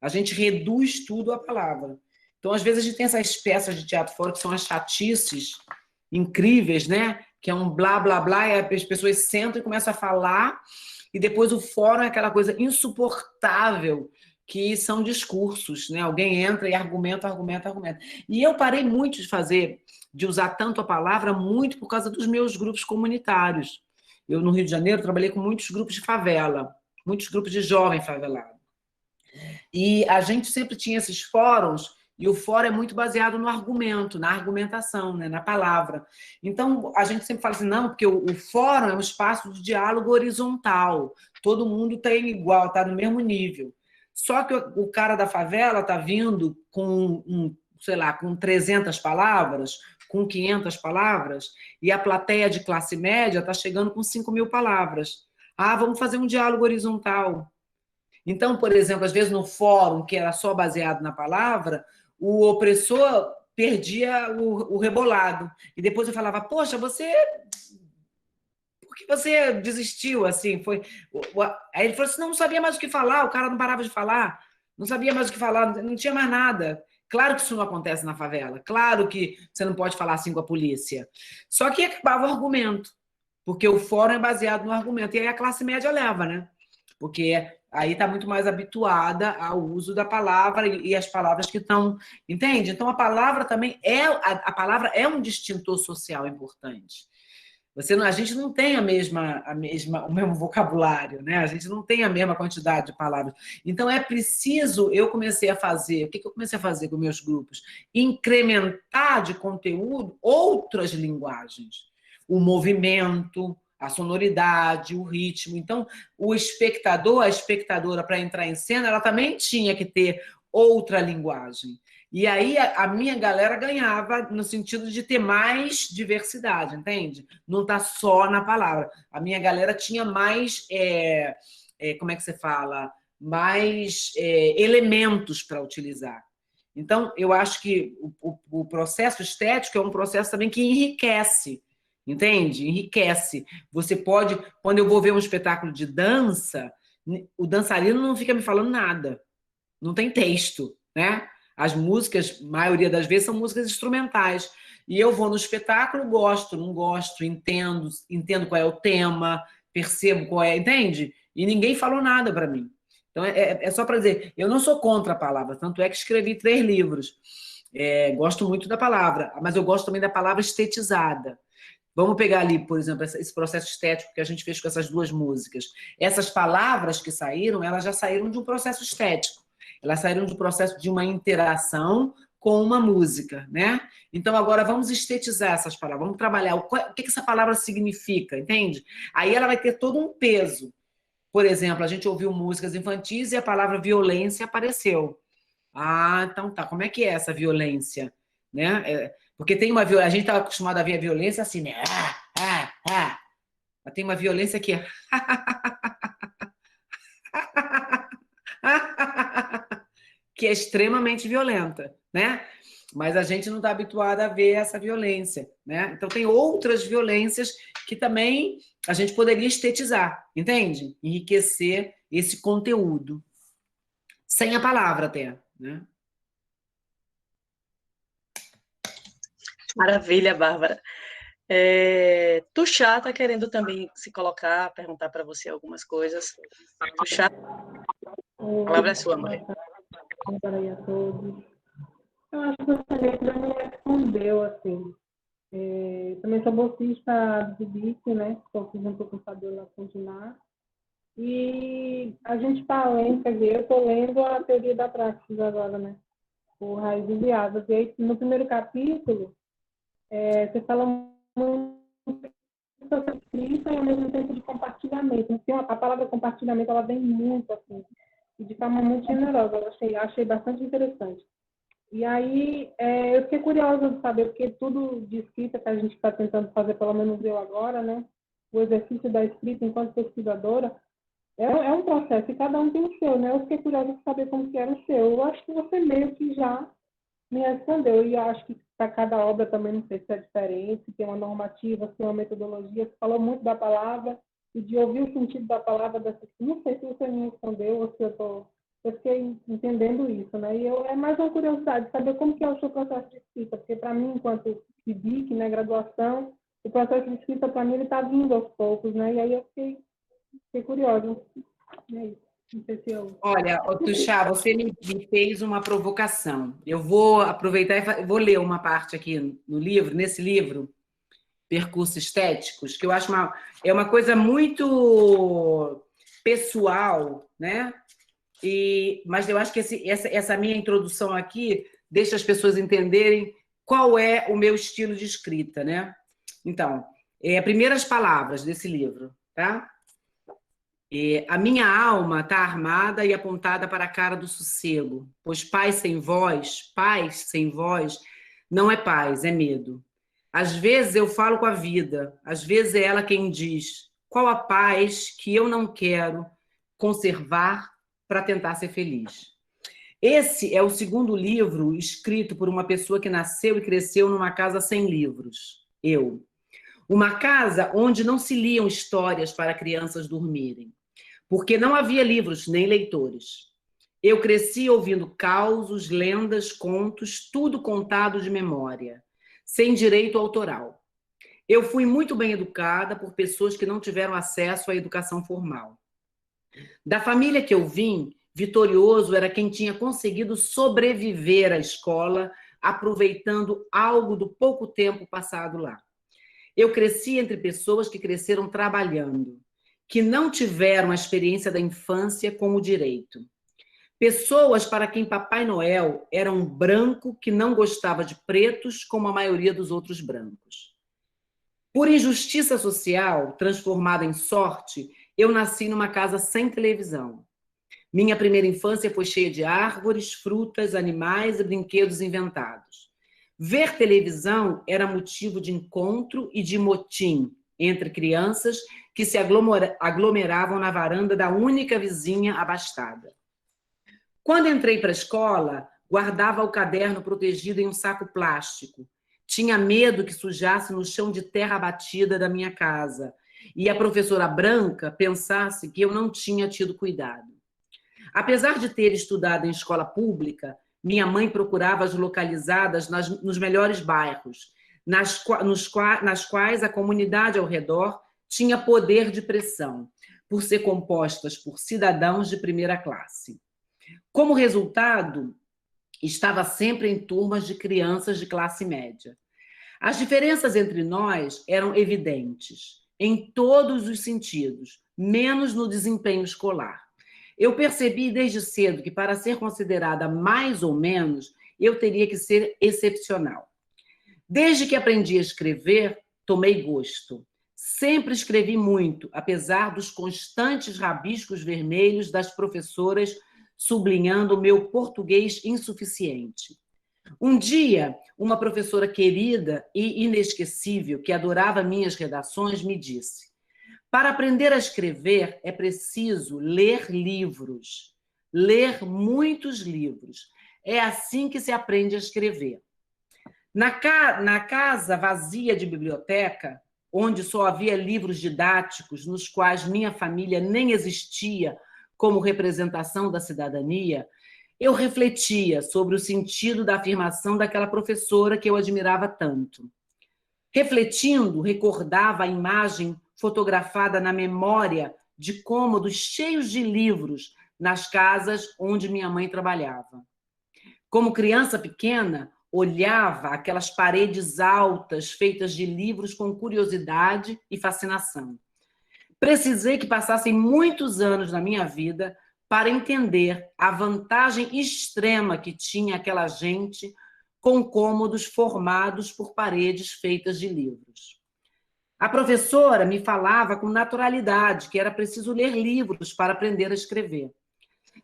A gente reduz tudo à palavra. Então, às vezes, a gente tem essas peças de teatro fora que são as chatices incríveis, né? Que é um blá, blá, blá, e as pessoas sentam e começam a falar, e depois o fórum é aquela coisa insuportável, que são discursos, né? Alguém entra e argumenta, argumenta, argumenta. E eu parei muito de usar tanto a palavra, muito por causa dos meus grupos comunitários. Eu, no Rio de Janeiro, trabalhei com muitos grupos de favela, muitos grupos de jovem favelado. E a gente sempre tinha esses fóruns, e o fórum é muito baseado no argumento, na argumentação, né, na palavra. Então, a gente sempre fala assim, não, porque o fórum é um espaço de diálogo horizontal, todo mundo tem igual, está no mesmo nível. Só que o cara da favela está vindo com, sei lá, com 300 palavras, com 500 palavras, e a plateia de classe média está chegando com 5.000 palavras. Ah, vamos fazer um diálogo horizontal. Então, por exemplo, às vezes no fórum, que era só baseado na palavra, o opressor perdia o rebolado. E depois eu falava, poxa, por que você desistiu? Assim, Aí ele falou assim, não sabia mais o que falar, o cara não parava de falar, não sabia mais o que falar, não tinha mais nada. Claro que isso não acontece na favela, claro que você não pode falar assim com a polícia. Só que acabava o argumento, porque o fórum é baseado no argumento. E aí a classe média leva, né? Porque aí está muito mais habituada ao uso da palavra e as palavras que estão... Entende? Então, a palavra também a palavra é um distintor social importante. A gente não tem o mesmo vocabulário, né? A gente não tem a mesma quantidade de palavras. Então, é preciso... Eu comecei a fazer... O que eu comecei a fazer com meus grupos? Incrementar de conteúdo outras linguagens. O movimento, a sonoridade, o ritmo. Então, o espectador, a espectadora, para entrar em cena, ela também tinha que ter outra linguagem. E aí a minha galera ganhava no sentido de ter mais diversidade, entende? Não está só na palavra. A minha galera tinha mais, como é que você fala? Mais elementos para utilizar. Então, eu acho que o processo estético é um processo também que enriquece, entende? Enriquece. Você pode... Quando eu vou ver um espetáculo de dança, o dançarino não fica me falando nada. Não tem texto, né? As músicas, maioria das vezes, são músicas instrumentais. E eu vou no espetáculo, gosto, não gosto, entendo qual é o tema, percebo qual é, entende? E ninguém falou nada para mim. Então, é só para dizer, eu não sou contra a palavra, tanto é que escrevi 3 livros. Gosto muito da palavra, mas eu gosto também da palavra estetizada. Vamos pegar ali, por exemplo, esse processo estético que a gente fez com essas 2 músicas. Essas palavras que saíram, elas já saíram de um processo estético. Elas saíram de um processo de uma interação com uma música, né? Então, agora vamos estetizar essas palavras, vamos trabalhar o que essa palavra significa, entende? Aí ela vai ter todo um peso. Por exemplo, a gente ouviu músicas infantis e a palavra violência apareceu. Ah, então tá, como é que é essa violência? Né? Porque tem uma violência, a gente está acostumado a ver a violência assim, né? Mas tem uma violência que é... que é extremamente violenta, né? Mas a gente não está habituado a ver essa violência, né? Então tem outras violências que também a gente poderia estetizar, entende? Enriquecer esse conteúdo. Sem a palavra até, né? Maravilha, Bárbara. Tuxá está querendo também se colocar, perguntar para você algumas coisas. Tuxá, a palavra é sua, mãe. Boa tarde a todos. Eu acho que você já me respondeu, assim. Também sou bolsista do BIC, né? Estou junto com o Fabiola Continuar. E a gente está lendo, quer dizer, eu estou lendo a teoria da praxis agora, né? O Raiz Enviadas. E aí, no primeiro capítulo, você fala muito sobre escrita e ao mesmo tempo de compartilhamento. Então, a palavra compartilhamento, ela vem muito, assim, e de forma muito generosa. Eu achei bastante interessante. E aí, eu fiquei curiosa de saber, porque tudo de escrita que a gente está tentando fazer, pelo menos eu agora, né? O exercício da escrita enquanto pesquisadora, é um processo, e cada um tem o seu, né? Eu fiquei curiosa de saber como que era o seu. Eu acho que você meio que já me respondeu, e eu acho que para cada obra também, não sei se é diferente, se tem uma normativa, se tem uma metodologia. Você falou muito da palavra, e de ouvir o sentido da palavra, não sei se você me respondeu ou se eu fiquei entendendo isso, né? E é mais uma curiosidade, saber como que é o seu processo de escrita, porque para mim, enquanto PIBIC, né, graduação, o processo de escrita, para mim, ele está vindo aos poucos, né? E aí eu fiquei curiosa. É isso. Não sei se eu... Olha, Tuxá, você me fez uma provocação. Eu vou aproveitar e vou ler uma parte aqui no livro, nesse livro, Percursos Estéticos, que eu acho uma coisa muito pessoal, né? Mas eu acho que essa minha introdução aqui deixa as pessoas entenderem qual é o meu estilo de escrita, né? Então, primeiras palavras desse livro, tá? A minha alma está armada e apontada para a cara do sossego, pois paz sem voz, não é paz, é medo. Às vezes eu falo com a vida, às vezes é ela quem diz qual a paz que eu não quero conservar para tentar ser feliz. Esse é o segundo livro escrito por uma pessoa que nasceu e cresceu numa casa sem livros, eu. Uma casa onde não se liam histórias para crianças dormirem, porque não havia livros nem leitores. Eu cresci ouvindo causos, lendas, contos, tudo contado de memória, sem direito autoral. Eu fui muito bem educada por pessoas que não tiveram acesso à educação formal. Da família que eu vim, vitorioso era quem tinha conseguido sobreviver à escola, aproveitando algo do pouco tempo passado lá. Eu cresci entre pessoas que cresceram trabalhando, que não tiveram a experiência da infância com o direito. Pessoas para quem Papai Noel era um branco que não gostava de pretos como a maioria dos outros brancos. Por injustiça social, transformada em sorte, eu nasci numa casa sem televisão. Minha primeira infância foi cheia de árvores, frutas, animais e brinquedos inventados. Ver televisão era motivo de encontro e de motim entre crianças que se aglomeravam na varanda da única vizinha abastada. Quando entrei para a escola, guardava o caderno protegido em um saco plástico. Tinha medo que sujasse no chão de terra batida da minha casa e a professora branca pensasse que eu não tinha tido cuidado. Apesar de ter estudado em escola pública, minha mãe procurava as localizadas nos melhores bairros, nas quais a comunidade ao redor tinha poder de pressão, por ser compostas por cidadãos de primeira classe. Como resultado, estava sempre em turmas de crianças de classe média. As diferenças entre nós eram evidentes, em todos os sentidos, menos no desempenho escolar. Eu percebi desde cedo que, para ser considerada mais ou menos, eu teria que ser excepcional. Desde que aprendi a escrever, tomei gosto. Sempre escrevi muito, apesar dos constantes rabiscos vermelhos das professoras sublinhando o meu português insuficiente. Um dia, uma professora querida e inesquecível, que adorava minhas redações, me disse: para aprender a escrever, é preciso ler livros. Ler muitos livros. É assim que se aprende a escrever. Na casa vazia de biblioteca, onde só havia livros didáticos, nos quais minha família nem existia como representação da cidadania, eu refletia sobre o sentido da afirmação daquela professora que eu admirava tanto. Refletindo, recordava a imagem fotografada na memória de cômodos cheios de livros nas casas onde minha mãe trabalhava. Como criança pequena, olhava aquelas paredes altas feitas de livros com curiosidade e fascinação. Precisei que passassem muitos anos na minha vida para entender a vantagem extrema que tinha aquela gente com cômodos formados por paredes feitas de livros. A professora me falava com naturalidade que era preciso ler livros para aprender a escrever.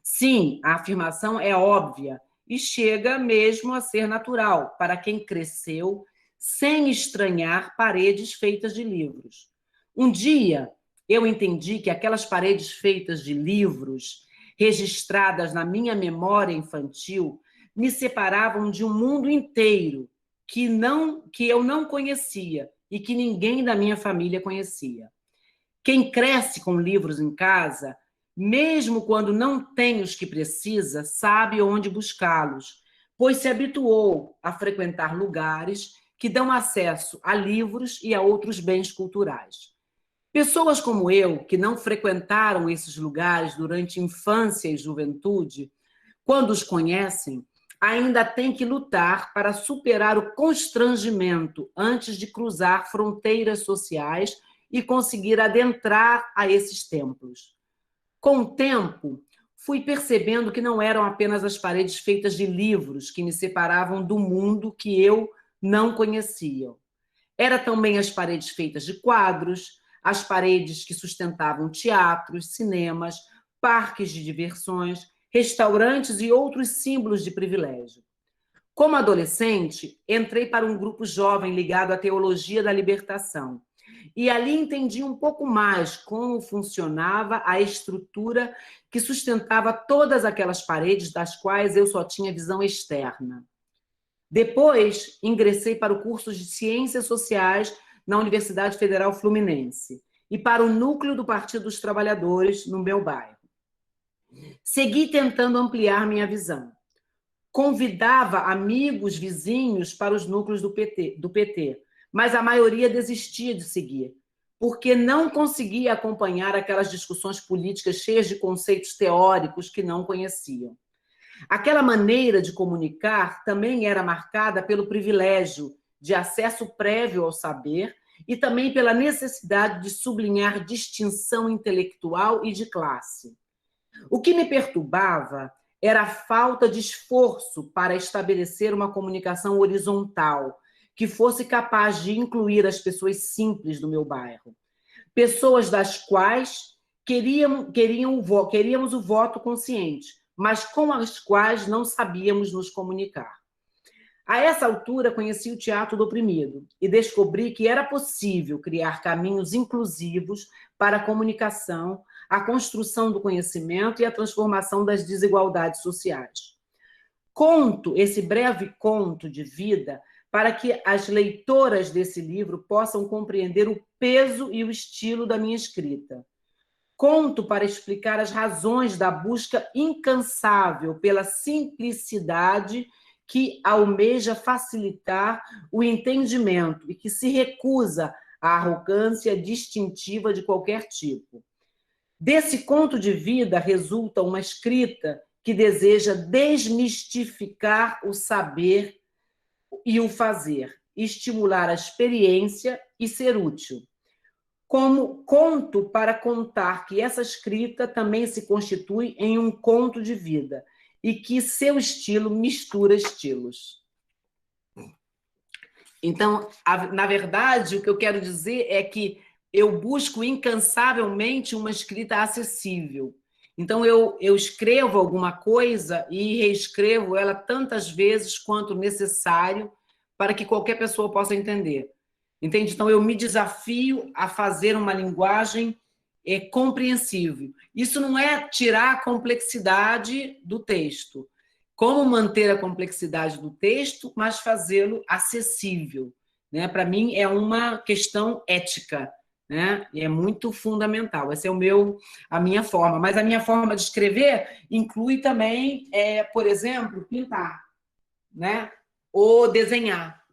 Sim, a afirmação é óbvia e chega mesmo a ser natural para quem cresceu sem estranhar paredes feitas de livros. Um dia, eu entendi que aquelas paredes feitas de livros, registradas na minha memória infantil, me separavam de um mundo inteiro que eu não conhecia e que ninguém da minha família conhecia. Quem cresce com livros em casa, mesmo quando não tem os que precisa, sabe onde buscá-los, pois se habituou a frequentar lugares que dão acesso a livros e a outros bens culturais. Pessoas como eu, que não frequentaram esses lugares durante infância e juventude, quando os conhecem, ainda têm que lutar para superar o constrangimento antes de cruzar fronteiras sociais e conseguir adentrar a esses templos. Com o tempo, fui percebendo que não eram apenas as paredes feitas de livros que me separavam do mundo que eu não conhecia. Era também as paredes feitas de quadros, as paredes que sustentavam teatros, cinemas, parques de diversões, restaurantes e outros símbolos de privilégio. Como adolescente, entrei para um grupo jovem ligado à teologia da libertação. E ali entendi um pouco mais como funcionava a estrutura que sustentava todas aquelas paredes das quais eu só tinha visão externa. Depois, ingressei para o curso de Ciências Sociais na Universidade Federal Fluminense e para o núcleo do Partido dos Trabalhadores no meu bairro. Segui tentando ampliar minha visão. Convidava amigos, vizinhos para os núcleos do PT, mas a maioria desistia de seguir, porque não conseguia acompanhar aquelas discussões políticas cheias de conceitos teóricos que não conheciam. Aquela maneira de comunicar também era marcada pelo privilégio de acesso prévio ao saber e também pela necessidade de sublinhar distinção intelectual e de classe. O que me perturbava era a falta de esforço para estabelecer uma comunicação horizontal que fosse capaz de incluir as pessoas simples do meu bairro, pessoas das quais queríamos o voto consciente, mas com as quais não sabíamos nos comunicar. A essa altura, conheci o Teatro do Oprimido e descobri que era possível criar caminhos inclusivos para a comunicação, a construção do conhecimento e a transformação das desigualdades sociais. Conto esse breve conto de vida para que as leitoras desse livro possam compreender o peso e o estilo da minha escrita. Conto para explicar as razões da busca incansável pela simplicidade que almeja facilitar o entendimento e que se recusa à arrogância distintiva de qualquer tipo. Desse conto de vida resulta uma escrita que deseja desmistificar o saber e o fazer, estimular a experiência e ser útil. Como conto para contar que essa escrita também se constitui em um conto de vida e que seu estilo mistura estilos. Então, na verdade, o que eu quero dizer é que eu busco incansavelmente uma escrita acessível. Então, eu escrevo alguma coisa e reescrevo ela tantas vezes quanto necessário para que qualquer pessoa possa entender. Entende? Então, eu me desafio a fazer uma linguagem compreensível. Isso não é tirar a complexidade do texto. Como manter a complexidade do texto, mas fazê-lo acessível, né? Para mim, é uma questão ética, né? E é muito fundamental. Essa é a minha forma. Mas a minha forma de escrever inclui também, por exemplo, pintar, né? Ou desenhar.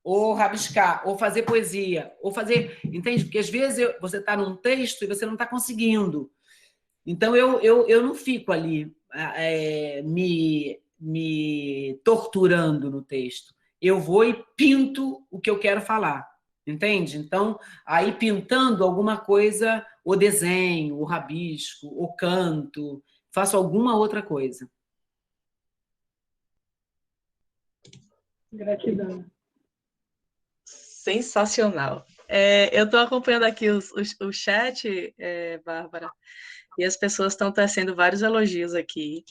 ou rabiscar, ou fazer poesia, ou fazer... Entende? Porque às vezes você está num texto e você não está conseguindo. Então, eu não fico ali me torturando no texto. Eu vou e pinto o que eu quero falar. Entende? Então, aí pintando alguma coisa, ou desenho, ou rabisco, ou canto, faço alguma outra coisa. Gratidão. Sensacional. Eu estou acompanhando aqui o chat, Bárbara, e as pessoas estão tecendo vários elogios aqui.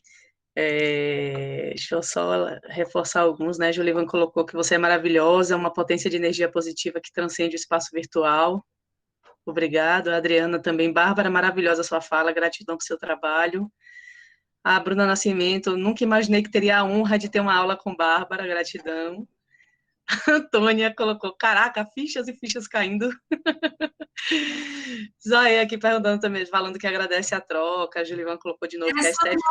Deixa eu só reforçar alguns, né? Julivan colocou que você é maravilhosa, uma potência de energia positiva que transcende o espaço virtual. Obrigado. A Adriana também. Bárbara, maravilhosa a sua fala, gratidão por seu trabalho. A Bruna Nascimento, nunca imaginei que teria a honra de ter uma aula com Bárbara, gratidão. A Antônia colocou, caraca, fichas e fichas caindo. Zoé aqui perguntando também, falando que agradece a troca. A Julivan colocou de novo que a estética...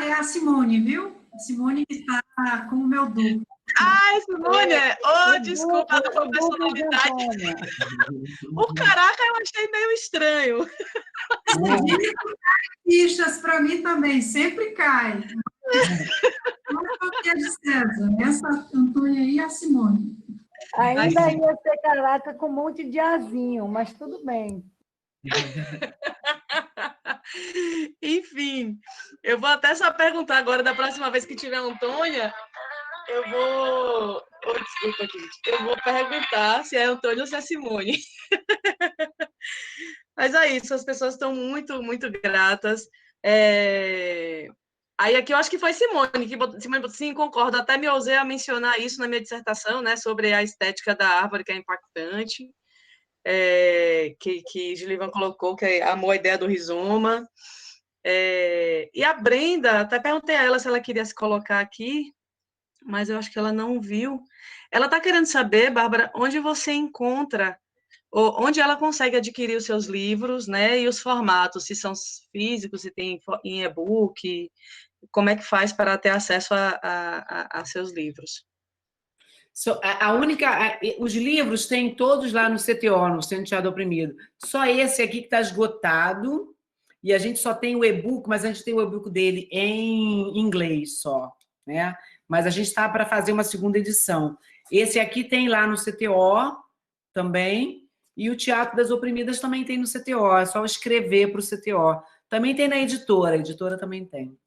É a Simone, viu? A Simone que está com o meu duplo. Ai, Simone! Desculpa a profissionalidade. O caraca eu achei meio estranho. Fichas para mim também, sempre cai. Mas de César, essa Antônia e a Simone. Ainda ia ser caraca com um monte de azinho, mas tudo bem. Enfim, eu vou até só perguntar agora, da próxima vez que tiver a Antônia, eu vou... desculpa, gente. Eu vou perguntar se é a Antônia ou se é a Simone. Mas é isso, as pessoas estão muito, muito gratas. Aí aqui eu acho que foi Simone, Simone, sim, concordo, até me ousei a mencionar isso na minha dissertação, né, sobre a estética da árvore, que é impactante, que Julivan colocou, que amou a ideia do rizoma. E a Brenda, até perguntei a ela se ela queria se colocar aqui, mas eu acho que ela não viu. Ela está querendo saber, Bárbara, onde você encontra, ou onde ela consegue adquirir os seus livros, né, e os formatos, se são físicos, se tem em e-book, como é que faz para ter acesso a seus livros? Os livros tem todos lá no CTO, no Centro de Teatro Oprimido. Só esse aqui que está esgotado, e a gente só tem o e-book, mas a gente tem o e-book dele em inglês só, né? Mas a gente está para fazer uma segunda edição. Esse aqui tem lá no CTO também, e o Teatro das Oprimidas também tem no CTO, é só escrever para o CTO. Também tem na editora, a editora também tem.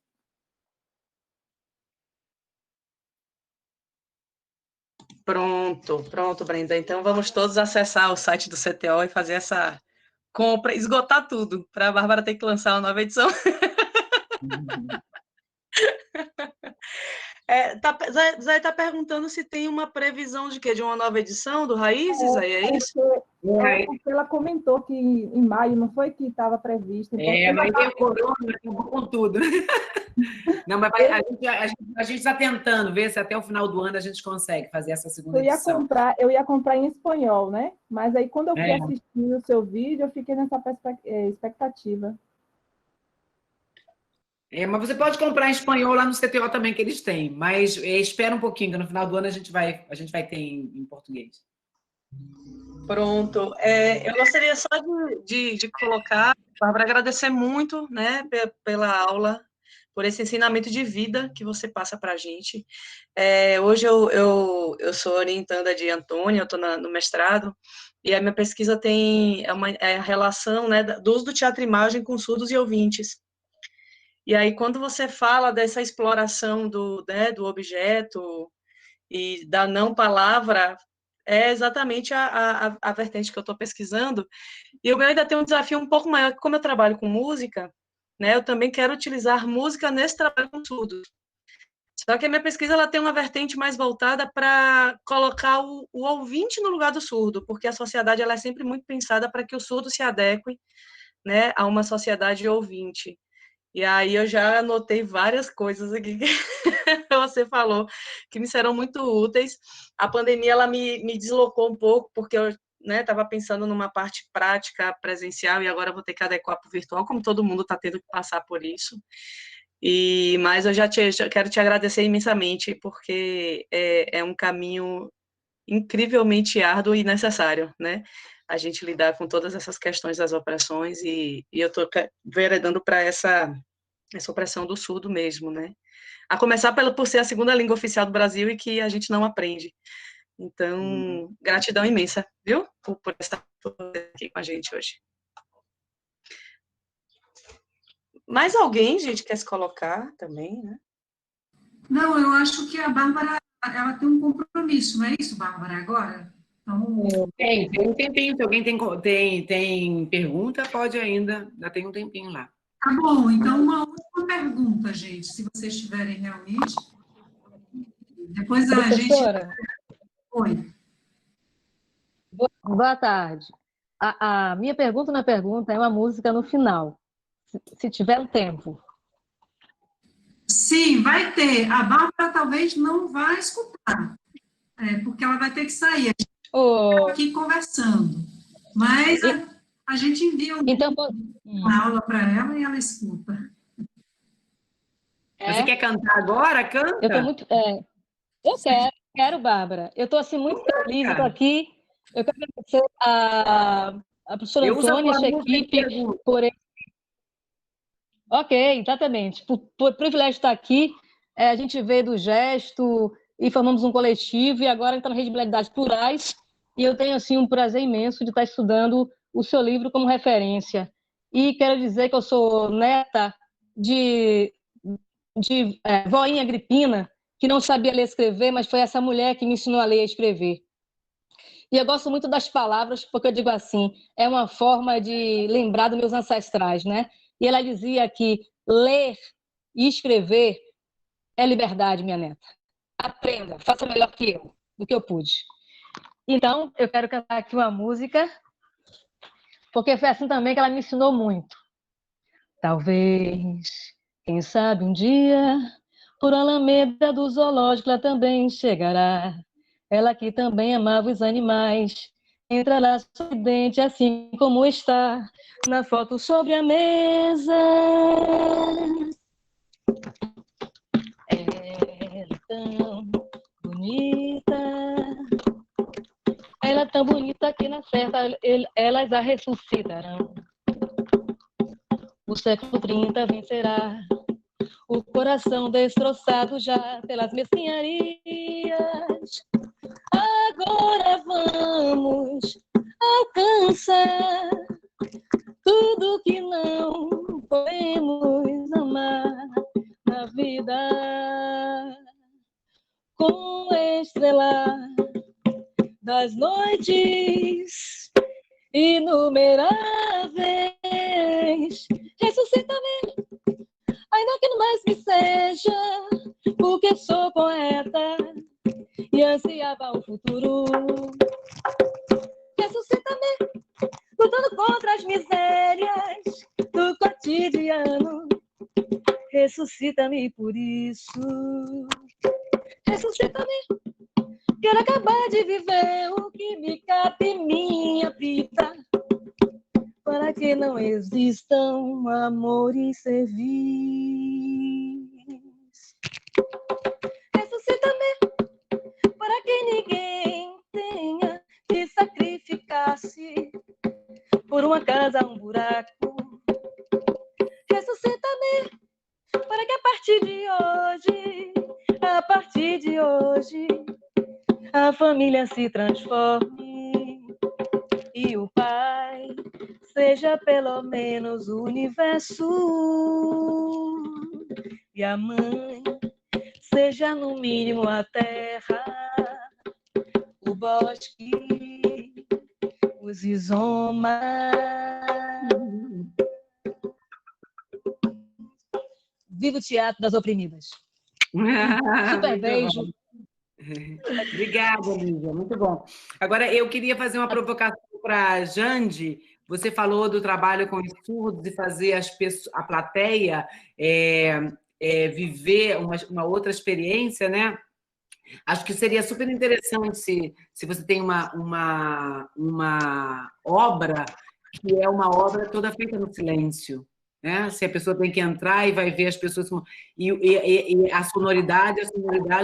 Pronto, Brenda. Então, vamos todos acessar o site do CTO e fazer essa compra, esgotar tudo, para a Bárbara ter que lançar uma nova edição. Zé está perguntando se tem uma previsão de quê? De uma nova edição do Raízes? É isso? Porque ela comentou que em maio, não foi que estava previsto. Então, mas veio a corona, acabou com tudo. Não, mas a gente está tentando ver se até o final do ano a gente consegue fazer essa segunda edição. Eu ia comprar em espanhol, né? Mas aí, quando eu fui assistir o seu vídeo, eu fiquei nessa expectativa. Mas você pode comprar em espanhol lá no CTO também, que eles têm. Mas espera um pouquinho, que no final do ano a gente vai ter em português. Pronto. Eu gostaria só de colocar, Bárbara, agradecer muito, né, pela aula, por esse ensinamento de vida que você passa para a gente. Hoje eu sou orientanda de Antônia, eu estou no mestrado, e a minha pesquisa tem a relação, né, do uso do teatro e imagem com surdos e ouvintes. E aí, quando você fala dessa exploração do objeto e da não palavra, é exatamente a vertente que eu estou pesquisando. E eu ainda tenho um desafio um pouco maior, como eu trabalho com música, né, eu também quero utilizar música nesse trabalho com surdos. Só que a minha pesquisa ela tem uma vertente mais voltada para colocar o ouvinte no lugar do surdo, porque a sociedade ela é sempre muito pensada para que o surdo se adeque, né, a uma sociedade ouvinte. E aí eu já anotei várias coisas aqui que você falou, que me serão muito úteis. A pandemia, ela me deslocou um pouco, porque eu estava pensando numa parte prática, presencial, e agora vou ter que adequar para o virtual, como todo mundo está tendo que passar por isso. Mas eu já quero te agradecer imensamente, porque é um caminho incrivelmente árduo e necessário, né? A gente lidar com todas essas questões das opressões e eu estou veredando para essa opressão do surdo mesmo, né? A começar por ser a segunda língua oficial do Brasil e que a gente não aprende. Então, gratidão imensa, viu? Por estar aqui com a gente hoje. Mais alguém, gente, quer se colocar também, né? Não, eu acho que a Bárbara, ela tem um compromisso, não é isso, Bárbara, agora? Então, Tem um tempinho. Se alguém tem pergunta, pode ainda tem um tempinho lá. tá bom, então uma última pergunta, gente, se vocês tiverem realmente. Depois a gente... Professora, Oi. boa tarde. A minha pergunta na pergunta é uma música no final, se tiver um tempo. Sim, vai ter. A Bárbara talvez não vá escutar, porque ela vai ter que sair. A gente está aqui conversando. Mas a gente envia uma aula para ela e ela escuta. Você quer cantar agora? Canta. Eu estou muito... eu quero, Bárbara. Eu estou assim, muito feliz, eu estou aqui. Eu quero agradecer a professora Antônia e a sua equipe por esse... Ok, exatamente. Por privilégio estar aqui, a gente veio do gesto e formamos um coletivo e agora está na Rede de Habilidades Plurais e eu tenho assim um prazer imenso de estar estudando o seu livro como referência. E quero dizer que eu sou neta de voinha Agripina, que não sabia ler e escrever, mas foi essa mulher que me ensinou a ler e escrever. E eu gosto muito das palavras, porque eu digo assim, é uma forma de lembrar dos meus ancestrais, né? E ela dizia que ler e escrever é liberdade, minha neta. Aprenda, faça melhor que eu, do que eu pude. Então, eu quero cantar aqui uma música, porque foi assim também que ela me ensinou muito. Talvez, quem sabe um dia, por Alameda do Zoológico ela também chegará. Ela que também amava os animais, entrará sorridente assim como está na foto sobre a mesa. Ela tão bonita, ela é tão bonita que na certa elas a ressuscitarão. O século 30 vencerá o coração destroçado já pelas mesquinharias. Agora vamos alcançar tudo que não podemos amar na vida, com estrela das noites inumeráveis. Ressuscita-me, ainda que não mais me seja, porque sou poeta e ansiava o futuro. Ressuscita-me, lutando contra as misérias do cotidiano. Ressuscita-me por isso. Ressuscita-me, quero acabar de viver o que me cabe em minha vida, para que não existam amores servis. Ressuscita-me, para que ninguém tenha que sacrificar-se por uma casa, um buraco. Ressuscita-me, para que a partir de hoje, a família se transforme e o pai seja pelo menos o universo e a mãe seja no mínimo a terra, o bosque, os rizomas. Viva o teatro das oprimidas. Super beijo. Obrigada, Lívia, muito bom. Agora, eu queria fazer uma provocação para a Jande. Você falou do trabalho com os surdos e fazer a plateia viver uma outra experiência, né? Acho que seria super interessante se você tem uma obra que é uma obra toda feita no silêncio, né? Se a pessoa tem que entrar e vai ver as pessoas... E a sonoridade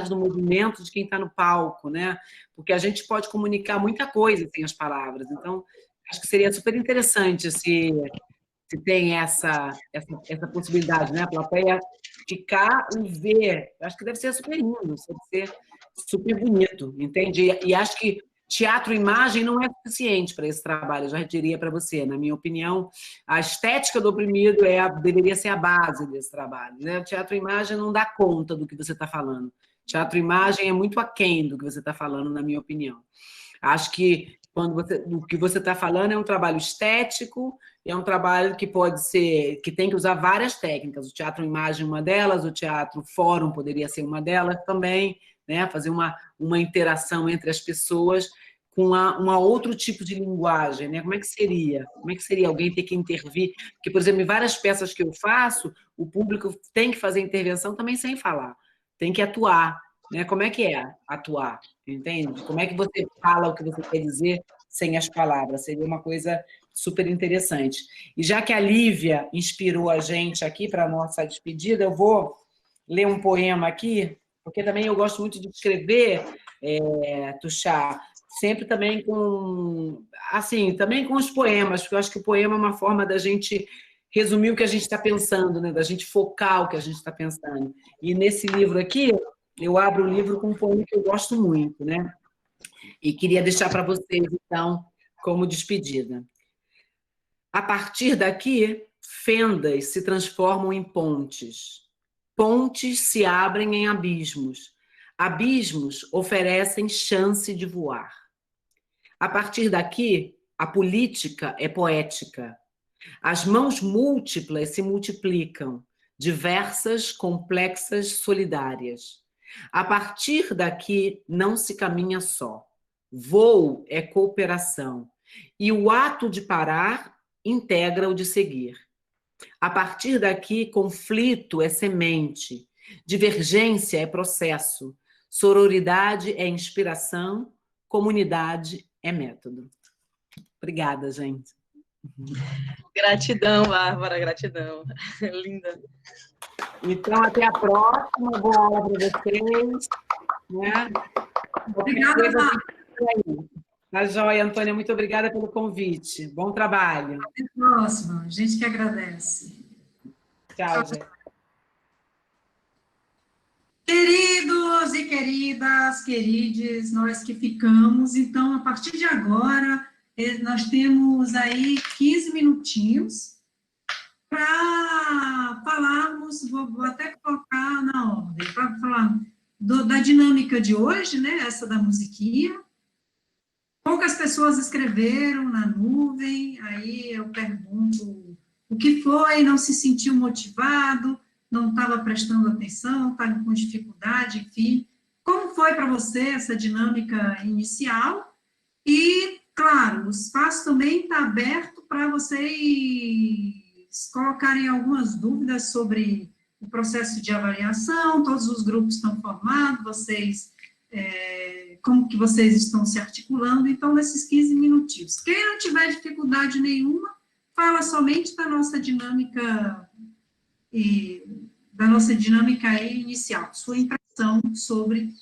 do movimento de quem está no palco, né? Porque a gente pode comunicar muita coisa sem as palavras. Então, acho que seria super interessante se tem essa possibilidade, né? A plateia ficar e ver. Acho que deve ser super lindo, deve ser super bonito, entende? E acho que teatro e imagem não é suficiente para esse trabalho, eu já diria para você, na minha opinião, a estética do oprimido deveria ser a base desse trabalho, né? O teatro e imagem não dá conta do que você está falando. Teatro e imagem é muito aquém do que você está falando, na minha opinião. Acho que o que você está falando é um trabalho estético, é um trabalho que pode ser, que tem que usar várias técnicas. O teatro imagem é uma delas, o teatro fórum poderia ser uma delas também, né? Fazer uma interação entre as pessoas com um outro tipo de linguagem, né? Como é que seria? Como é que seria alguém ter que intervir? Porque, por exemplo, em várias peças que eu faço, o público tem que fazer intervenção também sem falar, tem que atuar, né? Como é que é atuar? Entende? Como é que você fala o que você quer dizer sem as palavras? Seria uma coisa super interessante. E já que a Lívia inspirou a gente aqui para a nossa despedida, eu vou ler um poema aqui, porque também eu gosto muito de escrever, Tuxá, sempre também também com os poemas, porque eu acho que o poema é uma forma da gente resumir o que a gente está pensando, né? Da gente focar o que a gente está pensando. E nesse livro aqui, eu abro o livro com um poema que eu gosto muito, né? E queria deixar para vocês, então, como despedida. A partir daqui, fendas se transformam em pontes. Pontes se abrem em abismos. Abismos oferecem chance de voar. A partir daqui, a política é poética. As mãos múltiplas se multiplicam, diversas, complexas, solidárias. A partir daqui, não se caminha só. Voo é cooperação. E o ato de parar integra o de seguir. A partir daqui, conflito é semente, divergência é processo, sororidade é inspiração, comunidade é método. Obrigada, gente. Gratidão, Bárbara, gratidão. Linda. Então, até a próxima. Boa aula para vocês. Né? Obrigada, Ana. Tá joia, Antônia. Muito obrigada pelo convite. Bom trabalho. Até a próxima. A gente que agradece. Tchau, gente. Queridos e queridas, querides, nós que ficamos, então, a partir de agora, nós temos aí 15 minutinhos para falarmos, vou até colocar na ordem, para falar da dinâmica de hoje, né, essa da musiquinha. Poucas pessoas escreveram na nuvem, aí eu pergunto o que foi, não se sentiu motivado, não estava prestando atenção, estava com dificuldade, enfim. Como foi para você essa dinâmica inicial? E, claro, o espaço também está aberto para vocês colocarem algumas dúvidas sobre o processo de avaliação, todos os grupos estão formados, vocês, como que vocês estão se articulando, então, nesses 15 minutinhos. Quem não tiver dificuldade nenhuma, fala somente da nossa dinâmica aí inicial, sua impressão sobre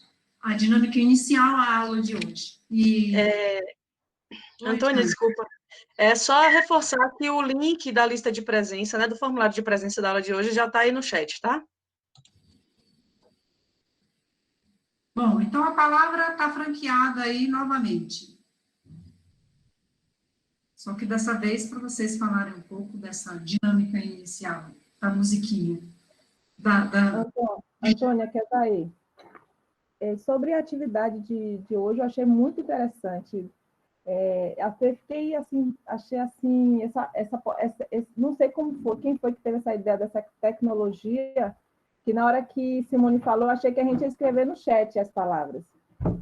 a dinâmica inicial à aula de hoje. Antônia, desculpa. É só reforçar que o link da lista de presença, né, do formulário de presença da aula de hoje já está aí no chat, tá? Bom, então a palavra está franqueada aí novamente. Só que dessa vez, para vocês falarem um pouco dessa dinâmica inicial, da musiquinha. Antônia, quer estar aí? Sobre a atividade de hoje, eu achei muito interessante. Até fiquei assim, achei assim, não sei como foi, quem foi que teve essa ideia dessa tecnologia, que na hora que Simone falou, eu achei que a gente ia escrever no chat as palavras.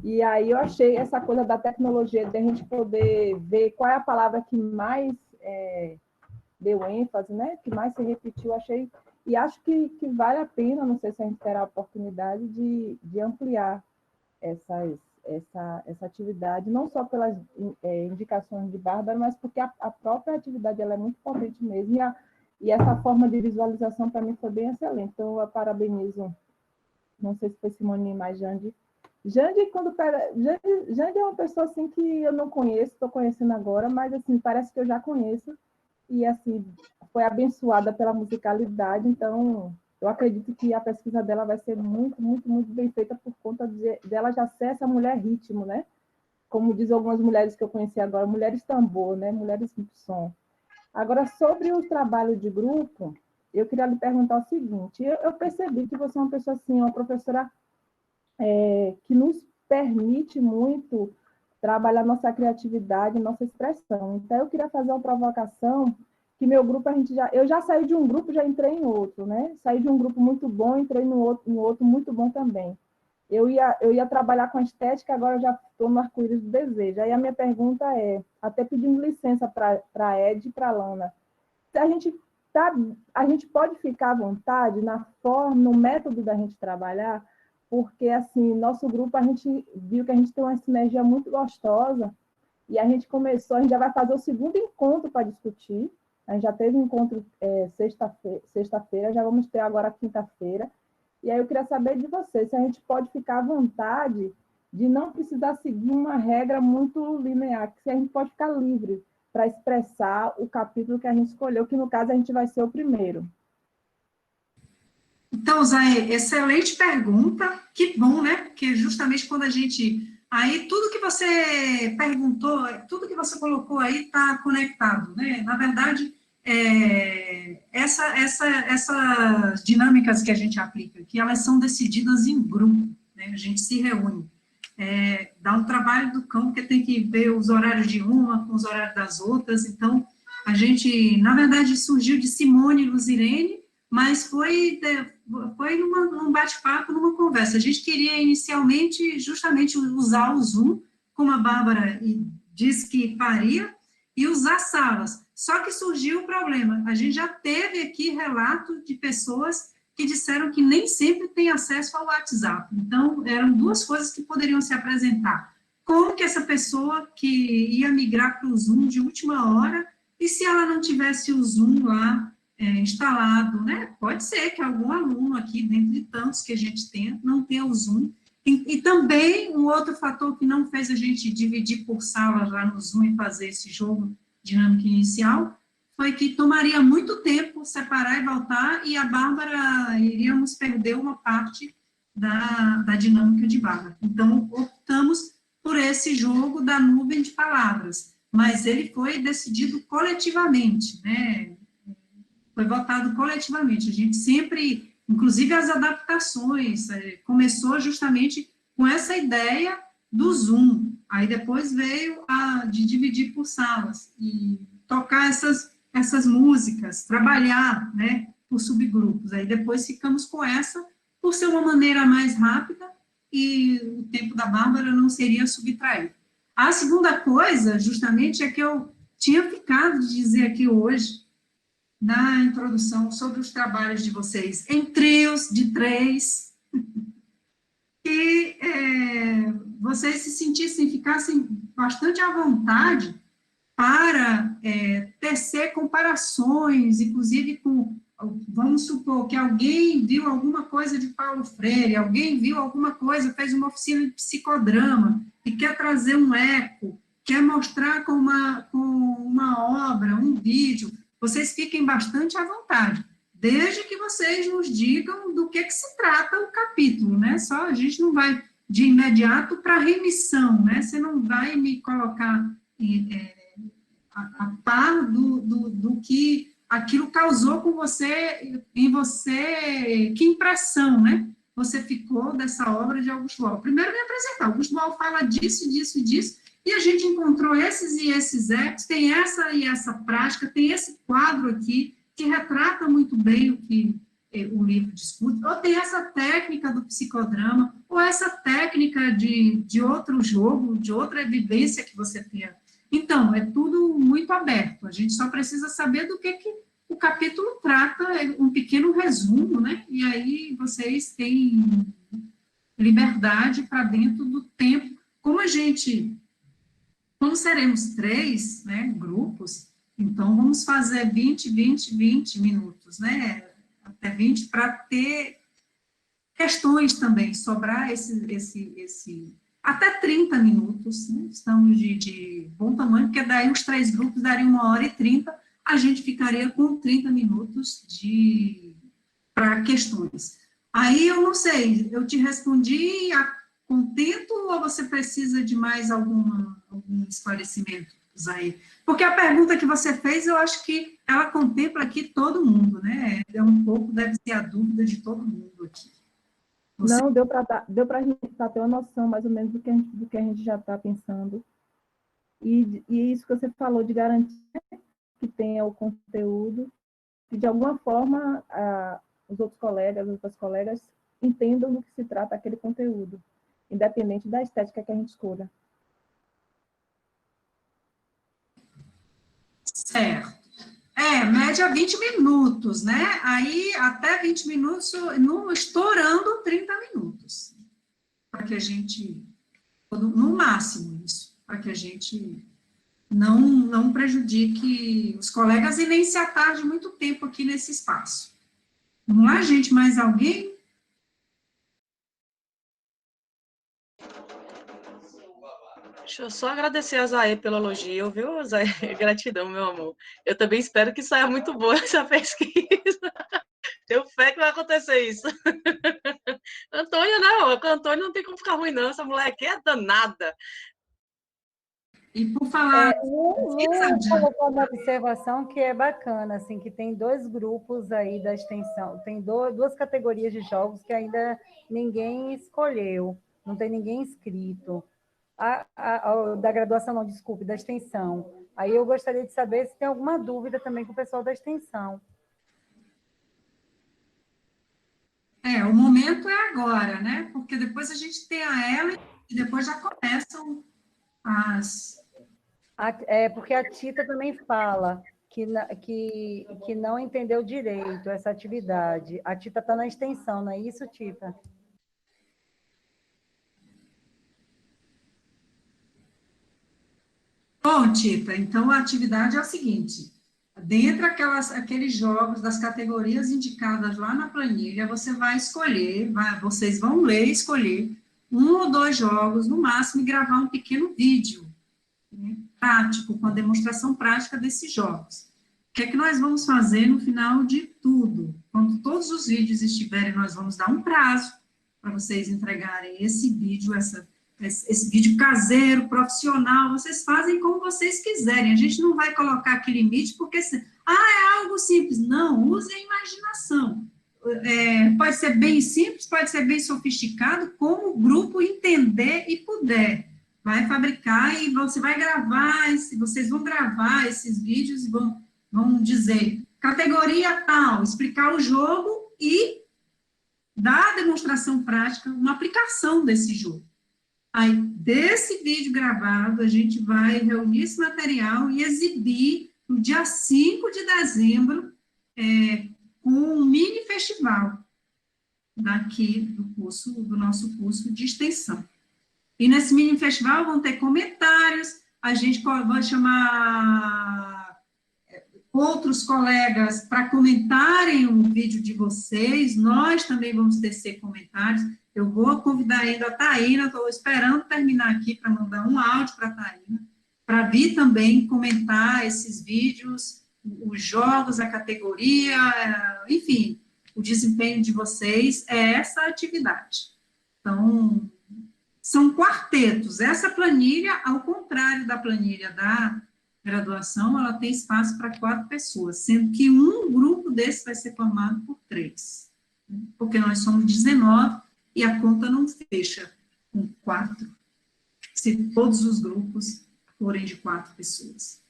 E aí eu achei essa coisa da tecnologia, de a gente poder ver qual é a palavra que mais deu ênfase, né? Que mais se repetiu, achei. E acho que vale a pena, não sei se a gente terá a oportunidade de ampliar essa atividade, não só pelas indicações de Bárbara, mas porque a própria atividade ela é muito potente mesmo, E essa forma de visualização, para mim, foi bem excelente. Então, eu parabenizo, não sei se foi Simone mais Jande. Jande é uma pessoa assim que eu não conheço, estou conhecendo agora, mas assim, parece que eu já conheço. E assim, foi abençoada pela musicalidade, então eu acredito que a pesquisa dela vai ser muito, muito, muito bem feita por conta dela já ser essa mulher ritmo, né? Como diz algumas mulheres que eu conheci agora, mulheres tambor, né? Mulheres som. Agora, sobre o trabalho de grupo, eu queria lhe perguntar o seguinte, eu percebi que você é uma pessoa assim, uma professora que nos permite muito trabalhar nossa criatividade, nossa expressão. Então, eu queria fazer uma provocação, que meu grupo, eu já saí de um grupo, já entrei em outro, né? Saí de um grupo muito bom, entrei no outro muito bom também. Eu ia trabalhar com a estética, agora já estou no arco-íris do desejo. Aí a minha pergunta é, até pedindo licença para a Ed e para a Lana, a gente pode ficar à vontade na forma, no método da gente trabalhar, porque, assim, nosso grupo, a gente viu que a gente tem uma sinergia muito gostosa, e a gente já vai fazer o segundo encontro para discutir, a gente já teve um encontro sexta-feira, já vamos ter agora quinta-feira, e aí eu queria saber de você, se a gente pode ficar à vontade de não precisar seguir uma regra muito linear, se a gente pode ficar livre para expressar o capítulo que a gente escolheu, que no caso a gente vai ser o primeiro. Então, Zé, excelente pergunta, que bom, né? Porque justamente quando a gente... Aí, tudo que você perguntou, tudo que você colocou aí está conectado, né? Na verdade, essas dinâmicas que a gente aplica aqui, elas são decididas em grupo, né? A gente se reúne. Dá um trabalho do cão, porque tem que ver os horários de uma com os horários das outras, então, a gente, na verdade, surgiu de Simone e Luzirene, mas foi num bate-papo, numa conversa. A gente queria inicialmente justamente usar o Zoom, como a Bárbara disse que faria, e usar salas. Só que surgiu o problema. A gente já teve aqui relato de pessoas que disseram que nem sempre tem acesso ao WhatsApp. Então, eram duas coisas que poderiam se apresentar. Como que essa pessoa que ia migrar para o Zoom de última hora, e se ela não tivesse o Zoom lá, instalado, né? Pode ser que algum aluno aqui, dentre tantos que a gente tem, não tenha o Zoom. E também, um outro fator que não fez a gente dividir por salas lá no Zoom e fazer esse jogo dinâmico inicial, foi que tomaria muito tempo separar e voltar, e a Bárbara, iríamos perder uma parte da dinâmica de Bárbara. Então, optamos por esse jogo da nuvem de palavras, mas ele foi decidido coletivamente, né? Foi votado coletivamente. A gente sempre, inclusive as adaptações, começou justamente com essa ideia do Zoom. Aí depois veio de dividir por salas e tocar essas músicas, trabalhar, né, por subgrupos. Aí depois ficamos com essa, por ser uma maneira mais rápida e o tempo da Bárbara não seria subtraído. A segunda coisa, justamente, é que eu tinha ficado de dizer aqui hoje, na introdução, sobre os trabalhos de vocês em trios de 3, que vocês se sentissem, ficassem bastante à vontade para tecer comparações, inclusive com, vamos supor, que alguém viu alguma coisa de Paulo Freire, alguém viu alguma coisa, fez uma oficina de psicodrama, e quer trazer um eco, quer mostrar com uma obra, um vídeo, vocês fiquem bastante à vontade, desde que vocês nos digam do que se trata o capítulo, né? Só a gente não vai de imediato para remissão, né? Você não vai me colocar a par do que aquilo causou em você, que impressão, né? Você ficou dessa obra de Augusto Boal. Primeiro me apresentar, Augusto Boal fala disso, disso e disso, e a gente encontrou esses e esses ecos, tem essa e essa prática, tem esse quadro aqui, que retrata muito bem o que o livro discute, ou tem essa técnica do psicodrama, ou essa técnica de outro jogo, de outra vivência que você tenha. Então, é tudo muito aberto, a gente só precisa saber do que o capítulo trata, um pequeno resumo, né? E aí vocês têm liberdade para dentro do tempo. Como seremos 3, né, grupos, Então, vamos fazer 20 minutos, né? Até 20, para ter questões também, sobrar até 30 minutos, né? Estamos de bom tamanho, porque daí os 3 grupos dariam 1h30, a gente ficaria com 30 minutos para questões. Aí, eu não sei, eu te respondi a contento ou você precisa de mais algum esclarecimento, Zaire? Porque a pergunta que você fez, eu acho que ela contempla aqui todo mundo, né? Deve ser a dúvida de todo mundo aqui. Não, deu para a gente ter uma noção mais ou menos do que a gente já está pensando. E isso que você falou de garantir que tenha o conteúdo, que de alguma forma os outros colegas, as outras colegas entendam do que se trata aquele conteúdo, independente da estética que a gente escolha. Certo. Média 20 minutos, né? Aí, até 20 minutos, estourando 30 minutos. Para que a gente, no máximo isso, para que a gente não prejudique os colegas e nem se atarde muito tempo aqui nesse espaço. Vamos lá, gente? Mais alguém? Deixa eu só agradecer a Zaê pelo elogio, viu, Zaê? Gratidão, meu amor. Eu também espero que saia muito boa essa pesquisa. Tenho fé que vai acontecer isso. Antônia, não, com a Antônia não tem como ficar ruim, não. Essa mulher aqui é danada. E por falar... colocou uma observação que é bacana, assim, que tem 2 grupos aí da extensão, tem 2 categorias de jogos que ainda ninguém escolheu, não tem ninguém inscrito. Da graduação, não, desculpe, da extensão. Aí eu gostaria de saber se tem alguma dúvida também com o pessoal da extensão. O momento é agora, né? Porque depois a gente tem a Ellen e depois já começam as... Porque a Tita também fala que não entendeu direito essa atividade. A Tita está na extensão, não é isso, Tita? Bom, Tita, então a atividade é o seguinte: dentre aqueles jogos das categorias indicadas lá na planilha, você vai escolher, vocês vão ler e escolher 1 ou 2 jogos, no máximo, e gravar um pequeno vídeo, né, prático, com a demonstração prática desses jogos. O que é que nós vamos fazer no final de tudo? Quando todos os vídeos estiverem, nós vamos dar um prazo para vocês entregarem esse vídeo, esse vídeo caseiro, profissional, vocês fazem como vocês quiserem, a gente não vai colocar aqui limite, porque, é algo simples. Não, use a imaginação. Pode ser bem simples, pode ser bem sofisticado, como o grupo entender e puder. Vai fabricar e você vai gravar, vocês vão gravar esses vídeos e vão dizer, categoria tal, explicar o jogo e dar a demonstração prática, uma aplicação desse jogo. Aí, desse vídeo gravado, a gente vai reunir esse material e exibir no dia 5 de dezembro, com um mini festival daqui do nosso curso de extensão. E nesse mini festival vão ter comentários, a gente vai chamar outros colegas para comentarem o vídeo de vocês, nós também vamos tecer comentários. Eu vou convidar ainda a Taína, estou esperando terminar aqui para mandar um áudio para a Taína, para vir também comentar esses vídeos, os jogos, a categoria, enfim, o desempenho de vocês, é essa atividade. Então, são quartetos. Essa planilha, ao contrário da planilha da graduação, ela tem espaço para 4 pessoas, sendo que um grupo desse vai ser formado por 3, porque nós somos 19, e a conta não fecha com 4, se todos os grupos forem de 4 pessoas.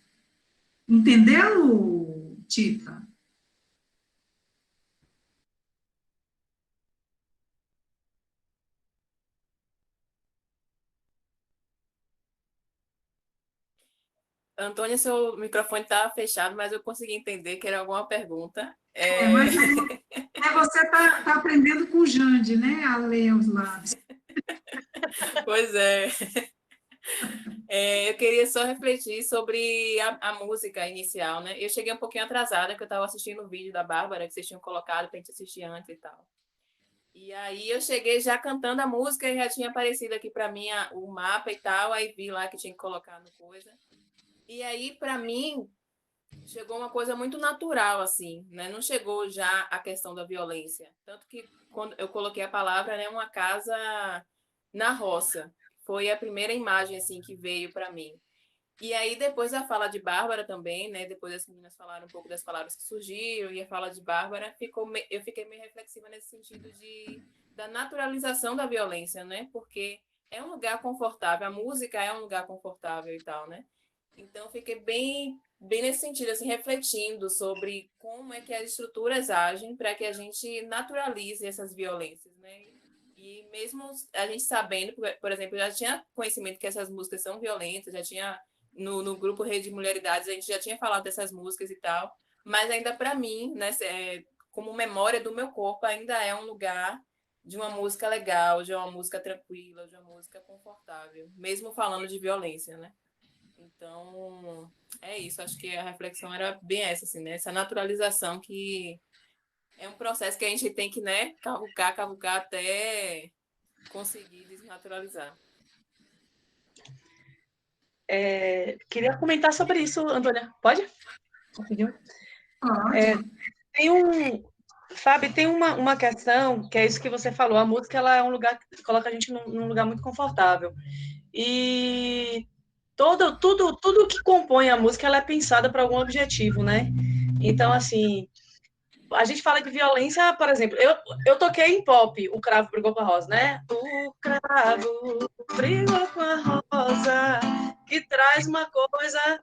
Entendeu, Tita? Antônia, seu microfone está fechado, mas eu consegui entender que era alguma pergunta. Mas você está aprendendo com o Jande, né, a ler os lábios. Pois é. Eu queria só refletir sobre a música inicial, né? Eu cheguei um pouquinho atrasada, porque eu estava assistindo o vídeo da Bárbara, que vocês tinham colocado para a gente assistir antes e tal. E aí eu cheguei já cantando a música e já tinha aparecido aqui para mim o mapa e tal, aí vi lá que tinha que colocar no coisa. E aí, para mim, chegou uma coisa muito natural, assim, né? Não chegou já a questão da violência. Tanto que, quando eu coloquei a palavra, né, uma casa na roça. Foi a primeira imagem, assim, que veio para mim. E aí, depois da fala de Bárbara também, né? Depois as meninas falaram um pouco das palavras que surgiram, e a fala de Bárbara, eu fiquei meio reflexiva nesse sentido da naturalização da violência, né? Porque é um lugar confortável, a música é um lugar confortável e tal, né? Então, eu fiquei bem nesse sentido, assim, refletindo sobre como é que as estruturas agem para que a gente naturalize essas violências, né? E mesmo a gente sabendo, por exemplo, eu já tinha conhecimento que essas músicas são violentas, já tinha no grupo Rede de Mulheridades, a gente já tinha falado dessas músicas e tal, mas ainda para mim, né, como memória do meu corpo, ainda é um lugar de uma música legal, de uma música tranquila, de uma música confortável, mesmo falando de violência, né? Então, é isso. Acho que a reflexão era bem essa, assim, né? Essa naturalização que é um processo que a gente tem que, né, cavucar até conseguir desnaturalizar. Queria comentar sobre isso, Antônia. Pode? Rapidinho. Tem uma questão, que é isso que você falou. A música, ela é um lugar que coloca a gente num lugar muito confortável. E tudo que compõe a música, ela é pensada para algum objetivo, né? Então, assim, a gente fala de violência, por exemplo, eu toquei em pop, o cravo brigou com a rosa, né? O cravo brigou com a rosa, que traz uma coisa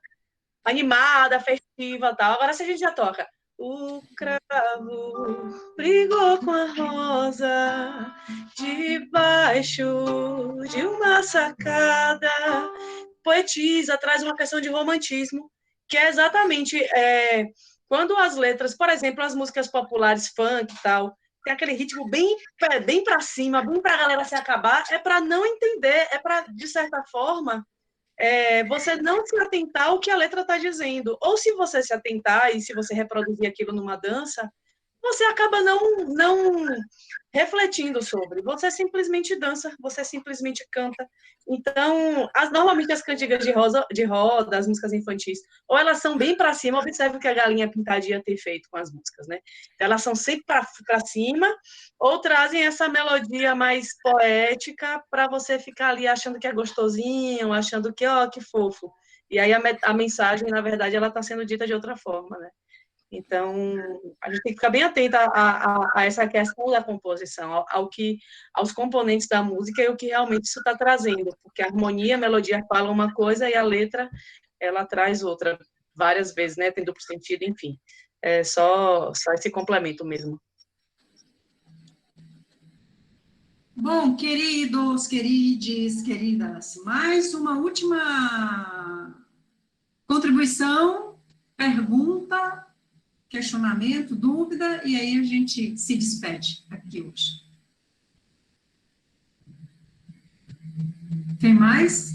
animada, festiva e tal. Agora, se a gente já toca, o cravo brigou com a rosa, debaixo de uma sacada, poetiza, traz uma questão de romantismo, que é exatamente quando as letras, por exemplo, as músicas populares, funk e tal, tem aquele ritmo bem para cima, bem para a galera se acabar, é para não entender, é para, de certa forma, você não se atentar ao que a letra está dizendo. Ou se você se atentar e se você reproduzir aquilo numa dança, você acaba não refletindo sobre. Você simplesmente dança, você simplesmente canta. Então, normalmente as cantigas de roda, as músicas infantis, ou elas são bem para cima, observe o que a Galinha Pintadinha tem feito com as músicas, né? Elas são sempre para cima, ou trazem essa melodia mais poética para você ficar ali achando que é gostosinho, achando que, ó, que fofo. E aí a mensagem, na verdade, ela está sendo dita de outra forma, né? Então, a gente tem que ficar bem atenta a essa questão da composição, aos componentes da música e o que realmente isso está trazendo, porque a harmonia, a melodia falam uma coisa e a letra, ela traz outra, várias vezes, né? Tem duplo sentido, enfim. É só esse complemento mesmo. Bom, queridos, querides, queridas, mais uma última contribuição, pergunta, questionamento, dúvida, e aí a gente se despede aqui hoje. Tem mais?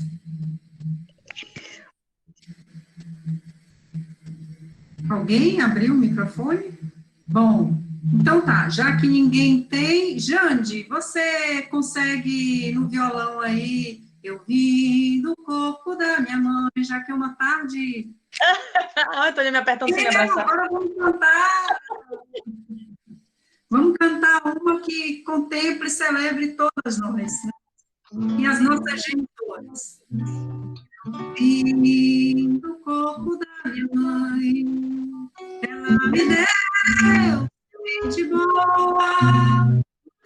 Alguém abriu o microfone? Bom, então tá, já que ninguém tem, Jande, você consegue no violão aí, eu vi no corpo da minha mãe, já que é uma tarde... A Antônia me apertando sem me abraçar. Agora vamos cantar. Vamos cantar uma que contemple e celebre todas nós, né? E as nossas genitoras. Vi no corpo da minha mãe, ela me deu mente boa,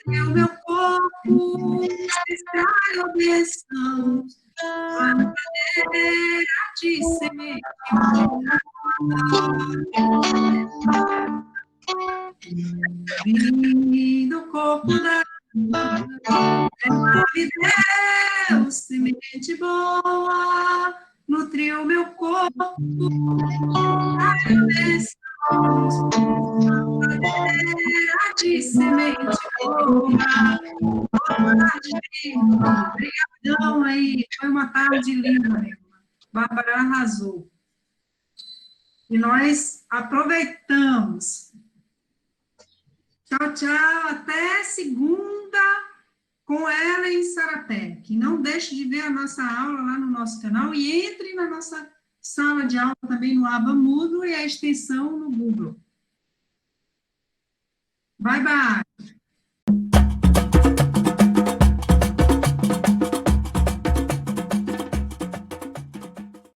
e o meu corpo extrai bênçãos, a maneira de semente vi no corpo da ela me deu semente boa, nutriu meu corpo, de semente boa, Obrigadão aí. Foi uma tarde linda. Bárbara arrasou. E nós aproveitamos. Tchau, tchau. Até segunda com ela em Sarapé. Não deixe de ver a nossa aula lá no nosso canal e entre na nossa sala de aula também no Aba Moodle e a extensão no Google. Bye, bye.